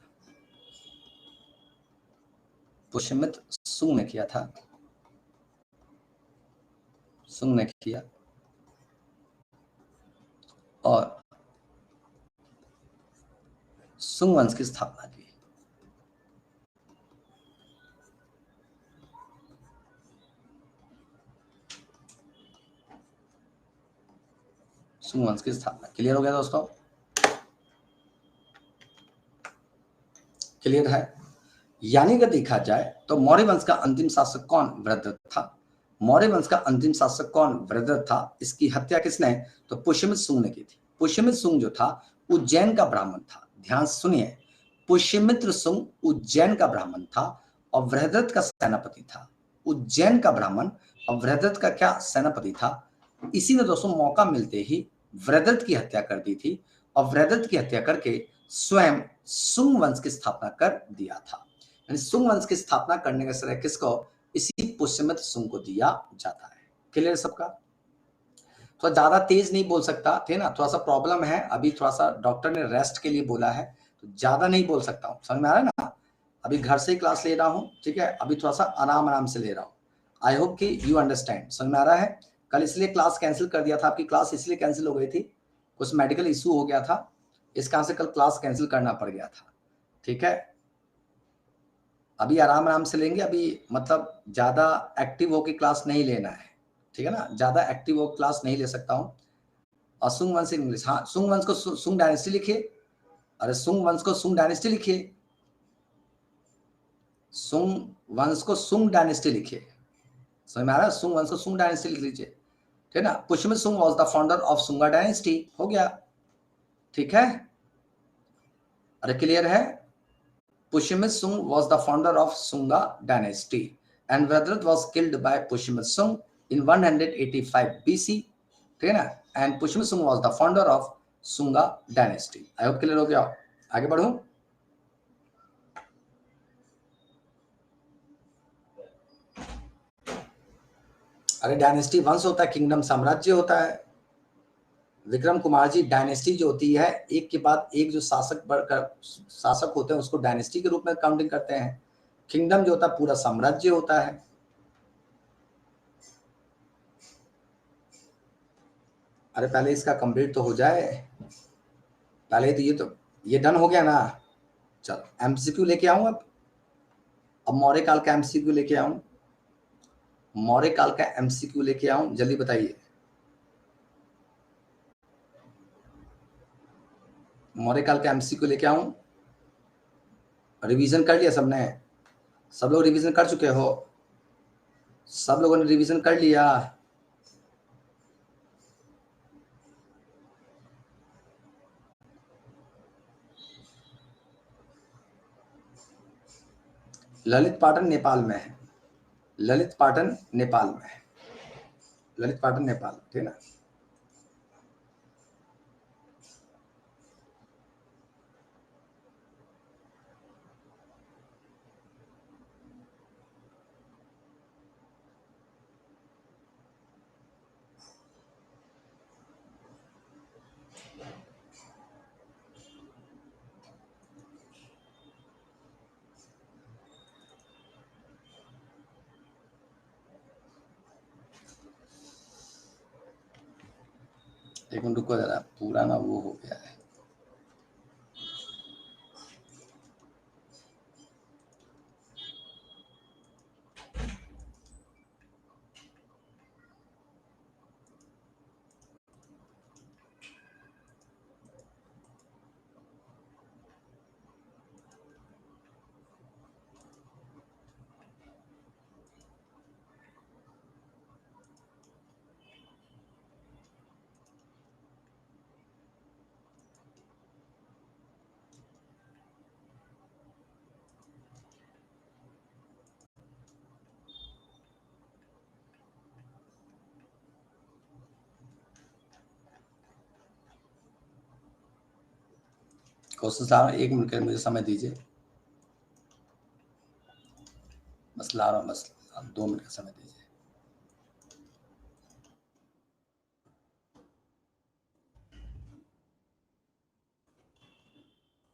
पुष्यमित्र सुंग ने किया था। सुंग ने किया और सुंग वंश की स्थापना की। सुंग वंश की स्थापना। क्लियर हो गया दोस्तों? क्लियर है? यानी कि देखा जाए तो मौर्य वंश का अंतिम शासक कौन? वृहद्रथ था। मौर्य वंश का अंतिम शासक कौन? वृहद्रथ था। इसकी हत्या किसने? तो पुष्यमित्र सुंग ने की थी। पुष्यमित्र सुंग जो था उज्जैन का ब्राह्मण था। ध्यान सुनिए, पुष्यमित्र सुंग उज्जैन का ब्राह्मण था और वृहद्रथ का सेनापति था। उज्जैन का ब्राह्मण और वृहद्रथ का क्या? सेनापति था। इसी ने दोस्तों मौका मिलते ही वृहद्रथ की हत्या कर दी थी और वृहद्रथ की हत्या करके स्वयं सुंग वंश की स्थापना कर दिया था। यानी सुंग वंश की स्थापना करने का श्रेय किसको? इसी पुष्यमित्र सुंग को दिया जाता है। क्लियर सबका? थोड़ा ज्यादा तेज नहीं बोल सकता थे ना, थोड़ा सा प्रॉब्लम है अभी, थोड़ा सा डॉक्टर ने रेस्ट के लिए बोला है तो ज्यादा नहीं बोल सकता हूँ। समझ में आ रहा है ना? अभी घर से ही क्लास ले रहा हूँ, ठीक है। अभी थोड़ा सा आराम से ले रहा हूँ। आई होप कि यू अंडरस्टैंड। समझ में आ रहा है? कल इसलिए क्लास कैंसिल कर दिया था, आपकी क्लास इसलिए कैंसिल हो गई थी, कुछ मेडिकल इशू हो गया था, इस कारण से कल क्लास कैंसिल करना पड़ गया था, ठीक है। अभी आराम से लेंगे। अभी मतलब ज्यादा एक्टिव होकर क्लास नहीं लेना है, ठीक है ना। ज्यादा एक्टिव होकर क्लास नहीं ले सकता हूँ। और सुंग वंश इंग्लिश, हाँ सुंग वंश को सुंग डायनेस्टी लिखिए। अरे सुंग वंश को सुंग डायनेस्टी लिखिए। सुंग वंश को सुंग डायनेस्टी लिखिए। समझ में आ रहा है? सुंग वंश को सुंग डायनेस्टी लिख लीजिए, ठीक है ना। पुष्यमित्र सुंग was the founder of Sunga dynasty. हो गया, ठीक है। अरे क्लियर है? Pushymit Sung was the founder of Sunga dynasty and Vajrath was killed by Pushymit Sung in 185 BC, ठीक है ना। And Pushymit Sung was the founder of Sunga dynasty. I hope clear हो गया। आगे बढ़ूं? अरे डायनेस्टी वंश होता है, किंगडम साम्राज्य होता है। विक्रम कुमार जी, डायनेस्टी जो होती है एक के बाद एक जो शासक होते हैं उसको डायनेस्टी के रूप में काउंटिंग करते हैं। किंगडम जो होता है पूरा साम्राज्य होता है। अरे पहले इसका कंप्लीट तो हो जाए, पहले तो ये डन हो गया ना। चलो एमसीक्यू लेके आऊं अब मौर्य काल का एमसीक्यू लेके आऊं, मौर्य काल का एमसीक्यू लेके आऊं, जल्दी बताइए। मौर्य काल का एमसीक्यू लेके आऊं। रिवीजन कर लिया सबने? सब लोग रिवीजन कर चुके हो? सब लोगों ने रिवीजन कर लिया? ललित पाटन नेपाल में है, ललित पाटन नेपाल में है, ललित पाटन नेपाल, ठीक है ना। एक मिनट रुको जरा, पूरा ना वो हो गया है। क्वेश्चन ला, एक मिनट के मुझे समय दीजिए, बस ला रहा हूँ, बस 2 मिनट का समय दीजिए।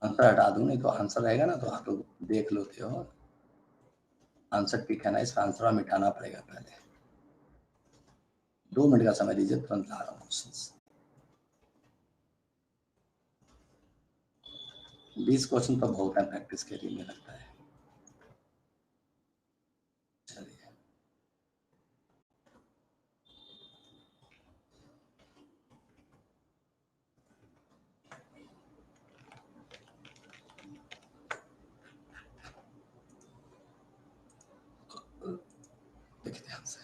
आंसर हटा दूं, नहीं तो आंसर रहेगा ना तो आप लोग देख लोगे हो। आंसर ठीक है ना, इसका आंसर मिटाना पड़ेगा पहले। 2 मिनट का समय दीजिए, तुरंत ला रहा हूँ क्वेश्चन। 20 क्वेश्चन तो बहुत है प्रैक्टिस के लिए, मुझे लगता है। चलिए देखिए ध्यान से,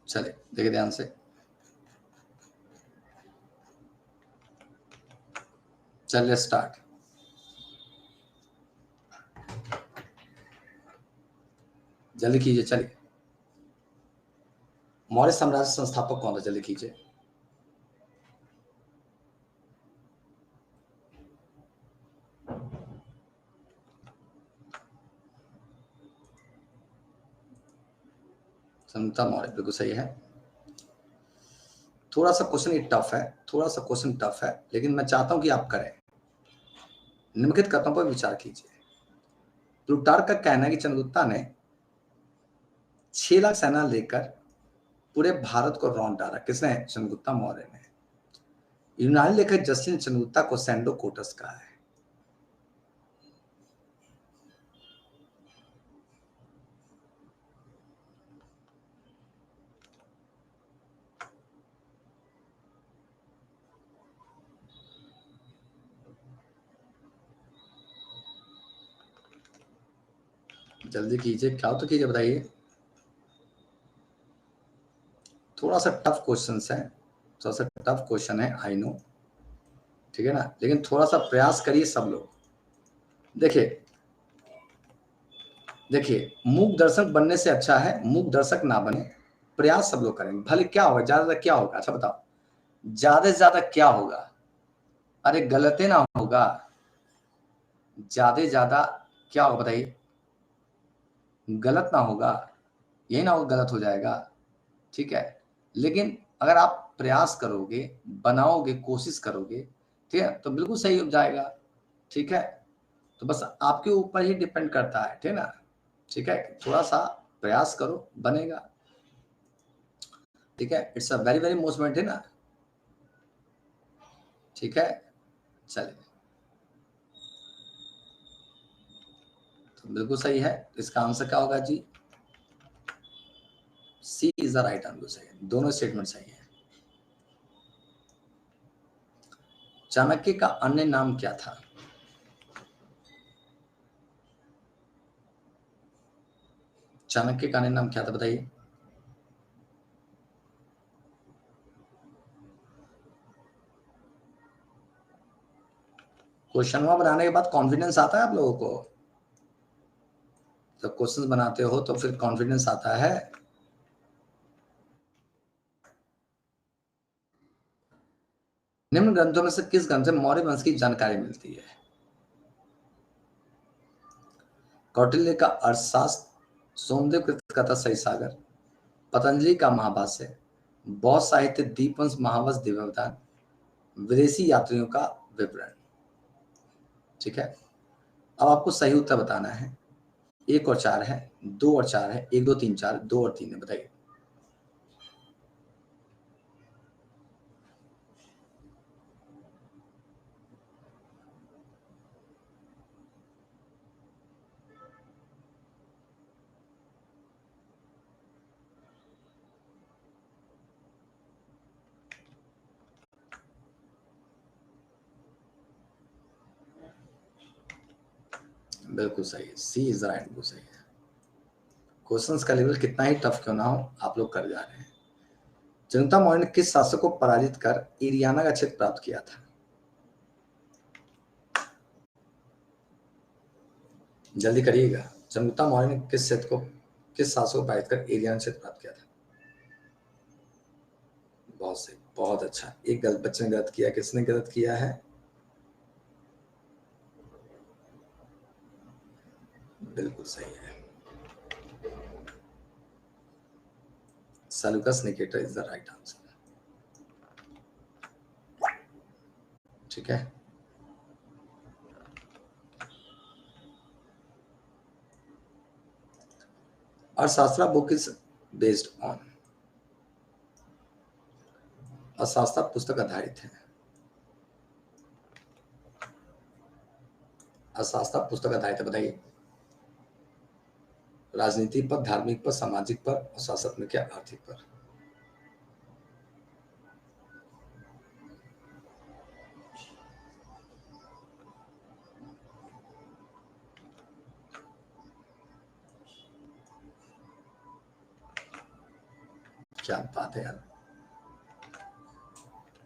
चलिए देखिए ध्यान से। चलिए स्टार्ट। जल्दी कीजिए, चलिए। मौर्य साम्राज्य संस्थापक कौन था, जल्दी कीजिए। चंद्रगुप्त मौर्य, बिल्कुल सही है। थोड़ा सा क्वेश्चन ये टफ है, थोड़ा सा क्वेश्चन टफ है, लेकिन मैं चाहता हूं कि आप करें। निम्नलिखित कथनों पर विचार कीजिए। प्लूटार्क का कहना है कि चंद्रगुप्ता ने 6 लाख सेना लेकर पूरे भारत को रौंद डाला। किसने? चंद्रगुप्ता मौर्य ने। यूनानी लेखक जस्टिन ने चंद्रगुप्ता को सैंडो कोटस कहा है। जल्दी कीजिए, क्या तो कीजिए, बताइए। थोड़ा सा टफ क्वेश्चन है, थोड़ा सा टफ क्वेश्चन है, आई नो, ठीक है ना, लेकिन थोड़ा सा प्रयास करिए सब लोग। देखिए देखिए, मूक दर्शक बनने से अच्छा है मूक दर्शक ना बने, प्रयास सब लोग करेंगे, भले क्या होगा, ज्यादा क्या होगा, अच्छा बताओ, ज्यादा से ज्यादा क्या होगा? अरे गलत ना होगा, ज्यादा से ज्यादा क्या होगा बताइए? गलत ना होगा, यही ना होगा, गलत हो जाएगा, ठीक है। लेकिन अगर आप प्रयास करोगे, बनाओगे, कोशिश करोगे, ठीक है, तो बिल्कुल सही हो जाएगा, ठीक है। तो बस आपके ऊपर ही डिपेंड करता है, ठीक है ना, ठीक है। थोड़ा सा प्रयास करो, बनेगा, ठीक है। It's a very very most important, है ना। ठीक है, चलिए, तो बिल्कुल सही है। इसका आंसर क्या होगा जी? सी इज द राइट आंसर। सही है, दोनों स्टेटमेंट सही है। चाणक्य का अन्य नाम क्या था? चाणक्य का अन्य नाम क्या था, बताइए। क्वेश्चन बनाने के बाद कॉन्फिडेंस आता है आप लोगों को? जब क्वेश्चन बनाते हो तो फिर कॉन्फिडेंस आता है। निम्न ग्रंथों में से किस ग्रंथ से मौर्य वंश की जानकारी मिलती है? कौटिल्य का अर्थशास्त्र, सोमदेव कृत कथा सही सागर, पतंजलि का महाभाष्य, बौद्ध साहित्य दीपवंश महावंश दिव्यवधान, विदेशी यात्रियों का विवरण। ठीक है, अब आपको सही उत्तर बताना है। 1 और 4 है, 2 और 4 है, 1 2 3 4, 2 और 3 है, बताइए। बिल्कुल सही है, सी इज राइट, बिल्कुल सही है। क्वेश्चंस का लेवल कितना ही टफ क्यों ना हो, आप लोग कर जा रहे हैं। चंद्रगुप्ता मौर्य ने किस शासक को पराजित कर इरियाना का क्षेत्र प्राप्त किया था? जल्दी करिएगा। चंद्रगुप्ता मौर्य ने किस शासक को पराजित कर इरियाना क्षेत्र प्राप्त किया था? बहुत सही, बहुत अच्छा। एक गलत बच्चे ने गलत किया, किसने गलत किया है? बिल्कुल सही है, Seleucus Nicator is the right answer. ठीक है, अर्थशास्त्र बुक इज बेस्ड ऑन। अर्थशास्त्र पुस्तक आधारित है। अर्थशास्त्र पुस्तक आधारित है, बताइए। राजनीति पर, धार्मिक पर, सामाजिक पर, और शासक में क्या आर्थिक पर? क्या बात है यार,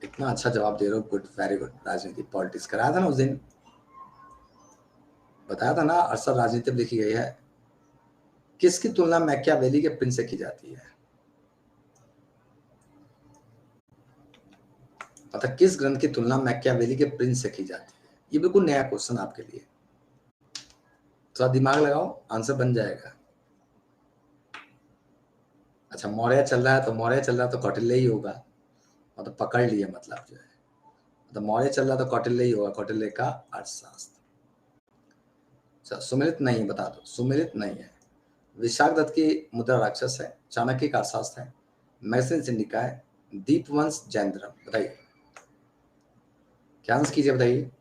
इतना अच्छा जवाब दे रहे हो, गुड, वेरी गुड। राजनीति, पॉलिटिक्स कराया था ना उस दिन, बताया था ना, अरसद राजनीति लिखी गई है। किसकी तुलना मैकियावेली के प्रिंस से की जाती है? पता किस ग्रंथ की तुलना मैकियावेली के प्रिंस से की जाती है? ये बिल्कुल नया क्वेश्चन आपके लिए, थोड़ा दिमाग लगाओ, आंसर बन जाएगा। अच्छा, मौर्य चल रहा है तो मौर्य चल रहा है तो कौटिल्य ही होगा, मतलब पकड़ लिए, मतलब जो है, मतलब मौर्य चल रहा तो कौटिल्य ही होगा, कौटिल्य का अर्थशास्त्र। अच्छा, सुमिलित नहीं, बता दो, सुमिलित नहीं है। विशाखदत्त की मुद्रा राक्षस है, चाणक्य का अर्थशास्त्र है, मैगजीन सिंडिका है, दीपवंश जैन धर्म, बताइए। क्या आंसर कीजिए, बताइए।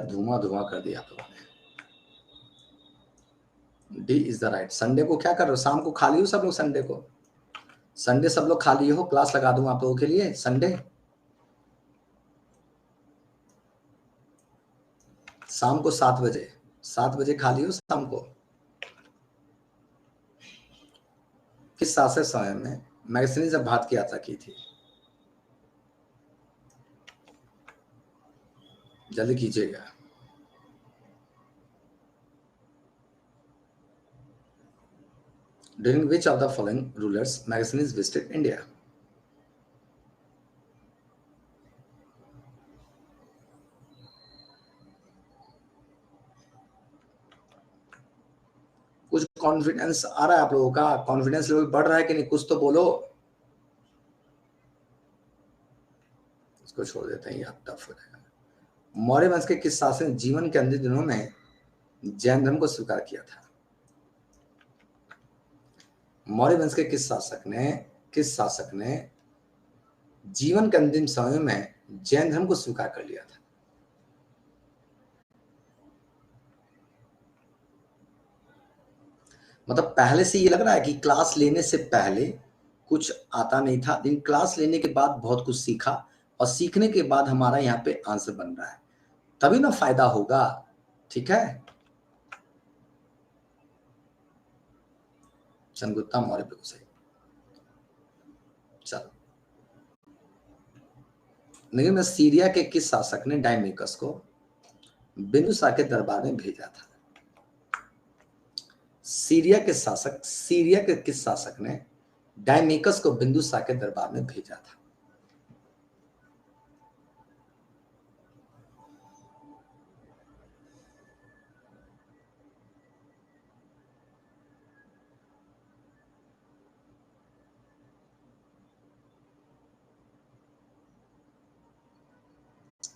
धुआं धुआं कर दिया आप लोगों ने। D is the right. Sunday को क्या कर रहे हो, शाम को खाली हो सब लोग? संडे को, संडे सब लोग खाली हो, क्लास लगा दूं आप लोगों के लिए संडे शाम को 7 बजे। 7 बजे खाली हो शाम को? किस शासक समय में मैगजीन जब भारत की यात्रा की थी? जल्दी कीजिएगा। During which of the following rulers magazines visited India? कुछ कॉन्फिडेंस आ रहा है आप लोगों का? कॉन्फिडेंस लेवल बढ़ रहा है कि नहीं, कुछ तो बोलो। इसको छोड़ देते हैं, यार टफ हो जाएगा। मौर्य वंश के किस शासक ने जीवन के अंतिम दिनों में जैन धर्म को स्वीकार किया था? मौर्य वंश के किस शासक ने जीवन के अंतिम समय में जैन धर्म को स्वीकार कर लिया था? मतलब पहले से ये लग रहा है कि क्लास लेने से पहले कुछ आता नहीं था, लेकिन क्लास लेने के बाद बहुत कुछ सीखा, और सीखने के बाद हमारा यहाँ पे आंसर बन रहा है, तभी ना फायदा होगा। ठीक है, चंद्रगुप्ता मौर्य बिल्कुल सही। चलो, लेकिन में सीरिया के किस शासक ने डायमेकस को बिंदुसार के दरबार में भेजा था? सीरिया के किस शासक ने डायमेकस को बिंदुसार के दरबार में भेजा था?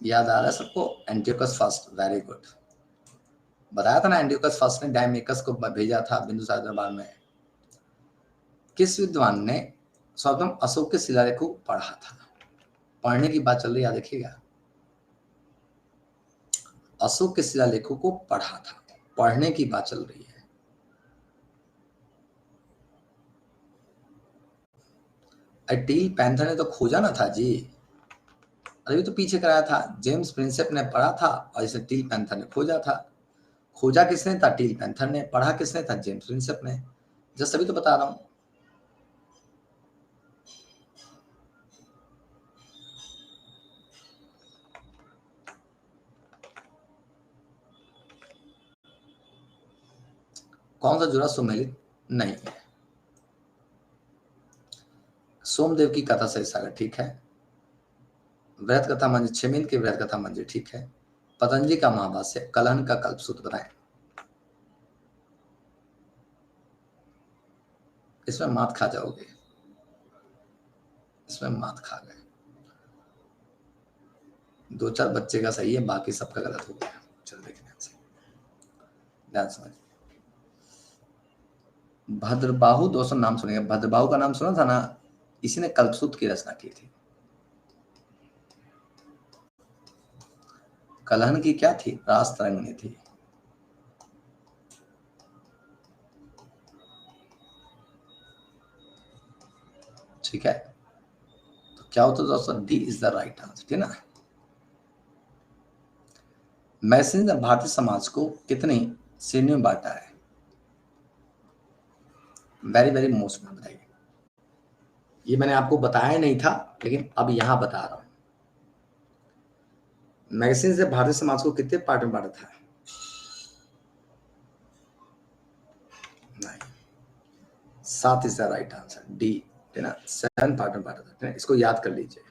याद आ रहा है सबको? Antiochus first, very good. बताया था ना, एंटियोकस फर्स्ट ने डायमेकस को भेजा था बिंदुसार दरबार में। किस विद्वान ने सर्वप्रथम अशोक के शिलालेख को पढ़ा था? पढ़ने की बात चल रही है, देखिएगा। अशोक के शिलालेखों को पढ़ा था, पढ़ने की बात चल रही है। टील पैंथर ने तो खोजा ना था जी, अभी तो पीछे कराया था। जेम्स प्रिंसेप ने पढ़ा था और इसे टील पैंथर ने खोजा था। खोजा किसने था? टील पैंथर ने। पढ़ा किसने था? जेम्स प्रिंसेप ने। जस्ट अभी तो बता रहा हूं। कौन सा जुड़ा सुमेलित नहीं है? सोमदेव की कथा सही सागर, ठीक है। वृहत कथा मंजिल, छेमिन की वृहत कथा मंजिल, ठीक है। पतंजलि का महाभाष्य, कलहन का कल्पसूत्र बताएं। इसमें मात खा जाओगे, इसमें मात खा गए। 2-4 बच्चे का सही है, बाकी सबका गलत हो गया। चल देखने से ध्यान समझ। भद्रबाहु, दोस्तों नाम सुनेंगे, भद्रबाहु का नाम सुना था ना, इसी ने कल्पसूत्र की रचना की थी। कलहन की क्या थी? रास तरंगिणी थी। ठीक है, तो क्या होता है दोस्तों? D is the right answer, ठीक है ना। मैगजीन ने भारतीय समाज को कितनी श्रेणियों में बांटा है? वेरी वेरी मोस्ट में बताइए। ये मैंने आपको बताया नहीं था, लेकिन अब यहां बता रहा हूं। मैगजीन से भारतीय समाज को कितने पार्ट में बांटा था? नहीं, 7 is the right answer, D, है ना। 7 पार्ट में बांटा था। इसको याद कर लीजिए,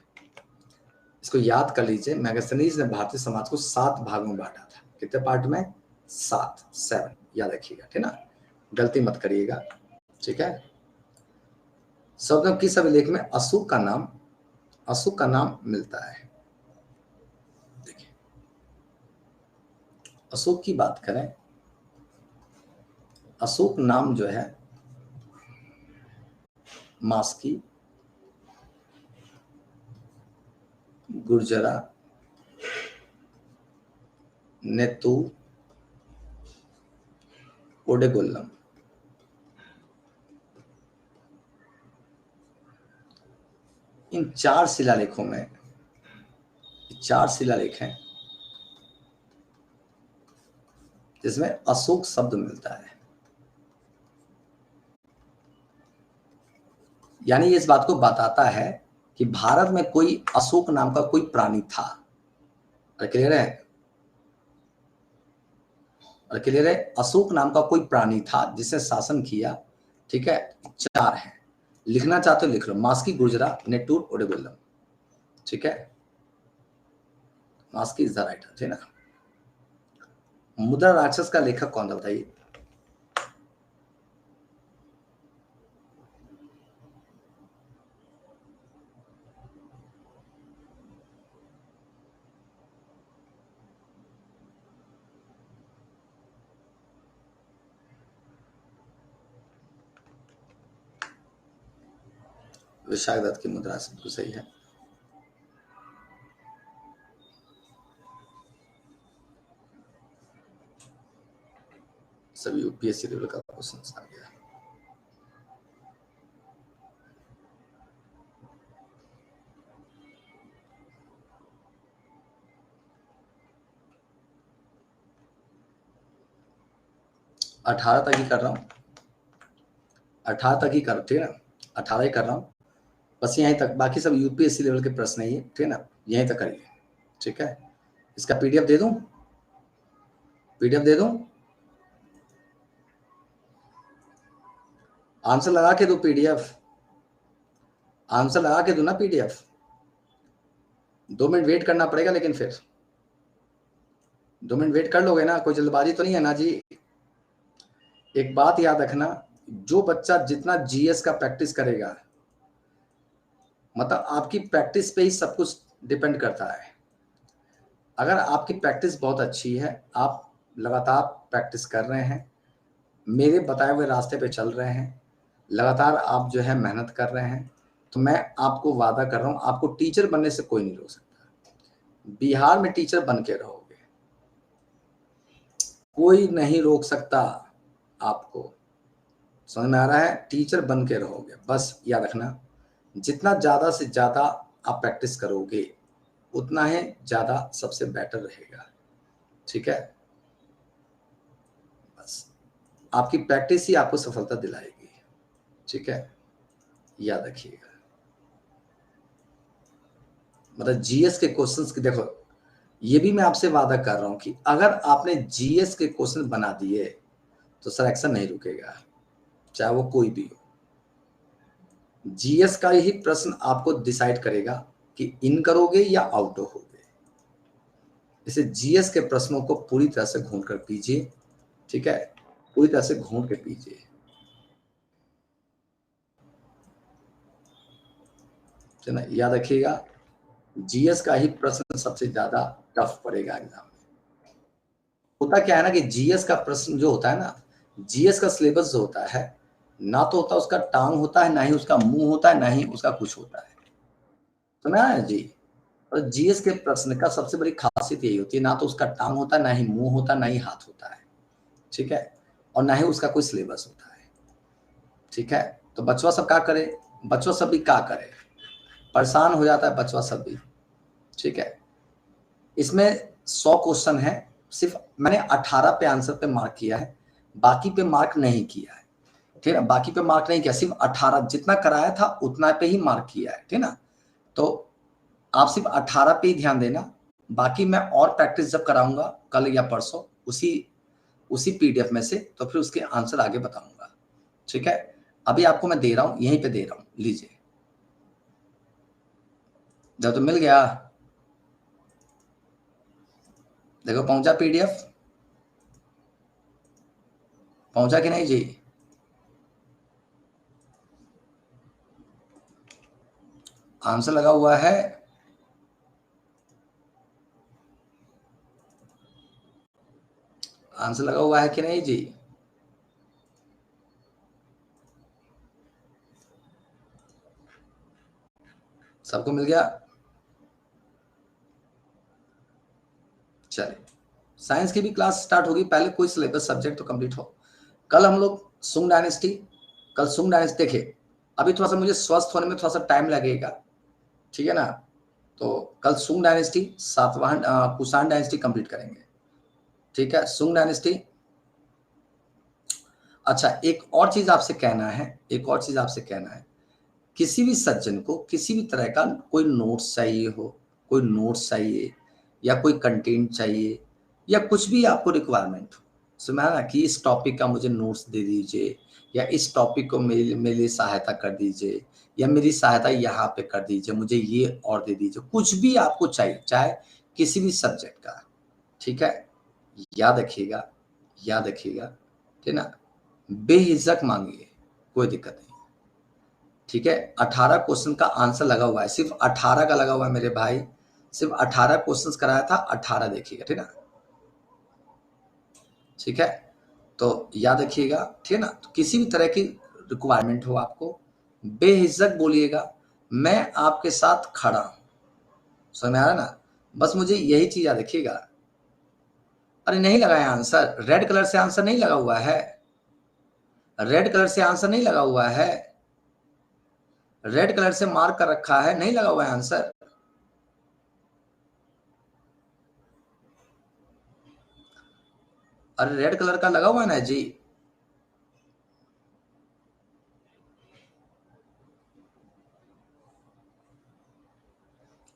इसको याद कर लीजिए। मैगजीनीज ने भारतीय समाज को 7 भागों में बांटा था। कितने पार्ट में? 7, 7 याद रखिएगा, ठीक है ना, गलती मत करिएगा। ठीक है, सर्वप्रथम किस अभिलेख में अशोक का नाम मिलता है? देखिए, अशोक की बात करें, अशोक नाम जो है मास्की, गुर्जरा, नेतू, ओडेगोल्लम, इन 4 शिलालेखों में, 4 शिलालेख हैं जिसमें अशोक शब्द मिलता है। यानी ये इस बात को बताता है कि भारत में कोई अशोक नाम का कोई प्राणी था। क्लियर है? क्लियर है? अशोक नाम का कोई प्राणी था जिसने शासन किया। ठीक है, 4 है, लिखना चाहते हो लिख लो। मास्की, गुर्जरा, नेटूर, ओडेगोल्लम। ठीक है, मास्की इज द राइट आंसर, है ना। मुद्रा राक्षस का लेखक कौन था बताइए? विशाख दत्त की मुद्रा से बिल्कुल सही है। सभी यूपीएससी लेवल का क्वेश्चन आ गया। अठारह तक ही कर रहा हूँ, 18 तक ही कर, ठीक है ना, 18 ही कर रहा हूँ बस, यहीं तक। बाकी सब यूपीएससी लेवल के प्रश्न है ये, ठीक है ना, यहीं तक करिए, ठीक है। इसका पीडीएफ दे दूं, पीडीएफ दे दूं, आंसर लगा के दो पीडीएफ, आंसर लगा के दो ना पीडीएफ। 2 मिनट वेट करना पड़ेगा, लेकिन फिर 2 मिनट वेट कर लोगे ना, कोई जल्दबाजी तो नहीं है ना जी। एक बात याद रखना, जो बच्चा जितना जीएस का प्रैक्टिस करेगा, मतलब आपकी प्रैक्टिस पे ही सब कुछ डिपेंड करता है। अगर आपकी प्रैक्टिस बहुत अच्छी है, आप लगातार प्रैक्टिस कर रहे हैं, मेरे बताए हुए रास्ते पे चल रहे हैं, लगातार आप जो है मेहनत कर रहे हैं, तो मैं आपको वादा कर रहा हूं, आपको टीचर बनने से कोई नहीं रोक सकता। बिहार में टीचर बन के रहोगे, कोई नहीं रोक सकता आपको। समझ में आ रहा है? टीचर बन के रहोगे, बस याद रखना, जितना ज्यादा से ज्यादा आप प्रैक्टिस करोगे उतना ही ज्यादा सबसे बेटर रहेगा, ठीक है। बस आपकी प्रैक्टिस ही आपको सफलता दिलाएगी, ठीक है, याद रखिएगा। मतलब जीएस के क्वेश्चंस की देखो, ये भी मैं आपसे वादा कर रहा हूं कि अगर आपने जीएस के क्वेश्चन बना दिए तो सिलेक्शन नहीं रुकेगा, चाहे वो कोई भी हो। जीएस का ही प्रश्न आपको डिसाइड करेगा कि इन करोगे या आउट होगे। इसे जीएस के प्रश्नों को पूरी तरह से घूम कर पीजिए, ठीक है, पूरी तरह से घूम के पीजिए, ना, याद रखिएगा। जीएस का ही प्रश्न सबसे ज्यादा टफ पड़ेगा एग्जाम में। होता क्या है ना कि जीएस का प्रश्न जो होता है ना, जीएस का सिलेबस जो होता है, ना तो होता उसका टांग होता है, ना ही उसका मुंह होता है, ना ही उसका कुछ होता है, सुना है जी। और जीएस के प्रश्न का सबसे बड़ी खासियत यही होती है, ना तो उसका टांग होता है, ना ही मुंह होता है, ना ही हाथ होता है, ठीक है, और ना ही उसका कोई सिलेबस होता है, ठीक है। तो बचवा सब क्या करे, बचवा सब भी क्या करे, परेशान हो जाता है बचवा सब भी, ठीक है। इसमें 100 क्वेश्चन है, सिर्फ मैंने 18 पे आंसर पे मार्क किया है, बाकी पे मार्क नहीं किया है, ठीक है, बाकी पे मार्क नहीं किया, सिर्फ 18 जितना कराया था उतना पे ही मार्क किया है, ठीक है ना। तो आप सिर्फ 18 पे ही ध्यान देना, बाकी मैं और प्रैक्टिस जब कराऊंगा कल या परसों उसी उसी पीडीएफ में से, तो फिर उसके आंसर आगे बताऊंगा, ठीक है। अभी आपको मैं दे रहा हूं, यहीं पे दे रहा हूं, लीजिए। जब तो मिल गया, देखो पहुंचा पीडीएफ, पहुंचा कि नहीं जी? आंसर लगा हुआ है, आंसर लगा हुआ है कि नहीं जी? सबको मिल गया? चलिए, साइंस की भी क्लास स्टार्ट होगी, पहले कोई सिलेबस सब्जेक्ट तो कंप्लीट हो। कल हम लोग सुंग डायनेस्टी, कल सुंग डायनेस्टी देखे, अभी थोड़ा सा मुझे स्वस्थ होने में थोड़ा सा टाइम लगेगा, ठीक है ना। तो कल सुंग dynasty, Satavahana Kushan dynasty complete करेंगे, ठीक है, सुंग डायनेस्टी। अच्छा, एक और चीज आपसे कहना है, एक और चीज आपसे कहना है, किसी भी सज्जन को किसी भी तरह का कोई नोट्स चाहिए हो, कोई नोट्स चाहिए या कोई कंटेंट चाहिए या कुछ भी आपको रिक्वायरमेंट हो, सुना ना कि इस टॉपिक का मुझे नोट्स दे दीजिए, या इस टॉपिक को मेरे लिए सहायता कर दीजिए, या मेरी सहायता यहाँ पे कर दीजिए, मुझे ये और दे दीजिए, कुछ भी आपको चाहिए, चाहे किसी भी सब्जेक्ट का, ठीक है, याद रखिएगा, याद रखिएगा, ठीक है ना, बेहिचक मांगिए, कोई दिक्कत नहीं, ठीक है। 18 क्वेश्चन का आंसर लगा हुआ है, सिर्फ 18 का लगा हुआ है मेरे भाई, सिर्फ 18 क्वेश्चंस कराया था, 18 देखिएगा, ठीक है ना, ठीक है। तो याद रखिएगा, ठीक है ना। तो किसी भी तरह की रिक्वायरमेंट हो आपको, बेहिचक बोलिएगा, मैं आपके साथ खड़ा हूं। समझ में आ रहा ना? बस मुझे यही चीज याद रखिएगा। अरे नहीं लगाया आंसर, रेड कलर से आंसर नहीं लगा हुआ है, रेड कलर से आंसर नहीं लगा हुआ है, रेड कलर से मार्क कर रखा है, नहीं लगा हुआ है आंसर। अरे रेड कलर का लगा हुआ है ना जी।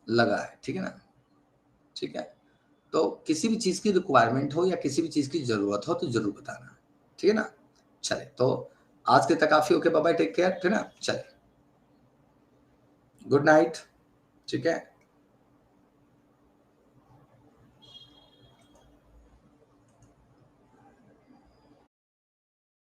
लगा है, ठीक है ना? ठीक है, तो किसी भी चीज की रिक्वायरमेंट हो या किसी भी चीज की जरूरत हो तो जरूर बताना, ठीक है ना? चले, तो आज के तक काफी। Okay, bye bye, take care, ठीक है ना? चले, गुड नाइट, ठीक है।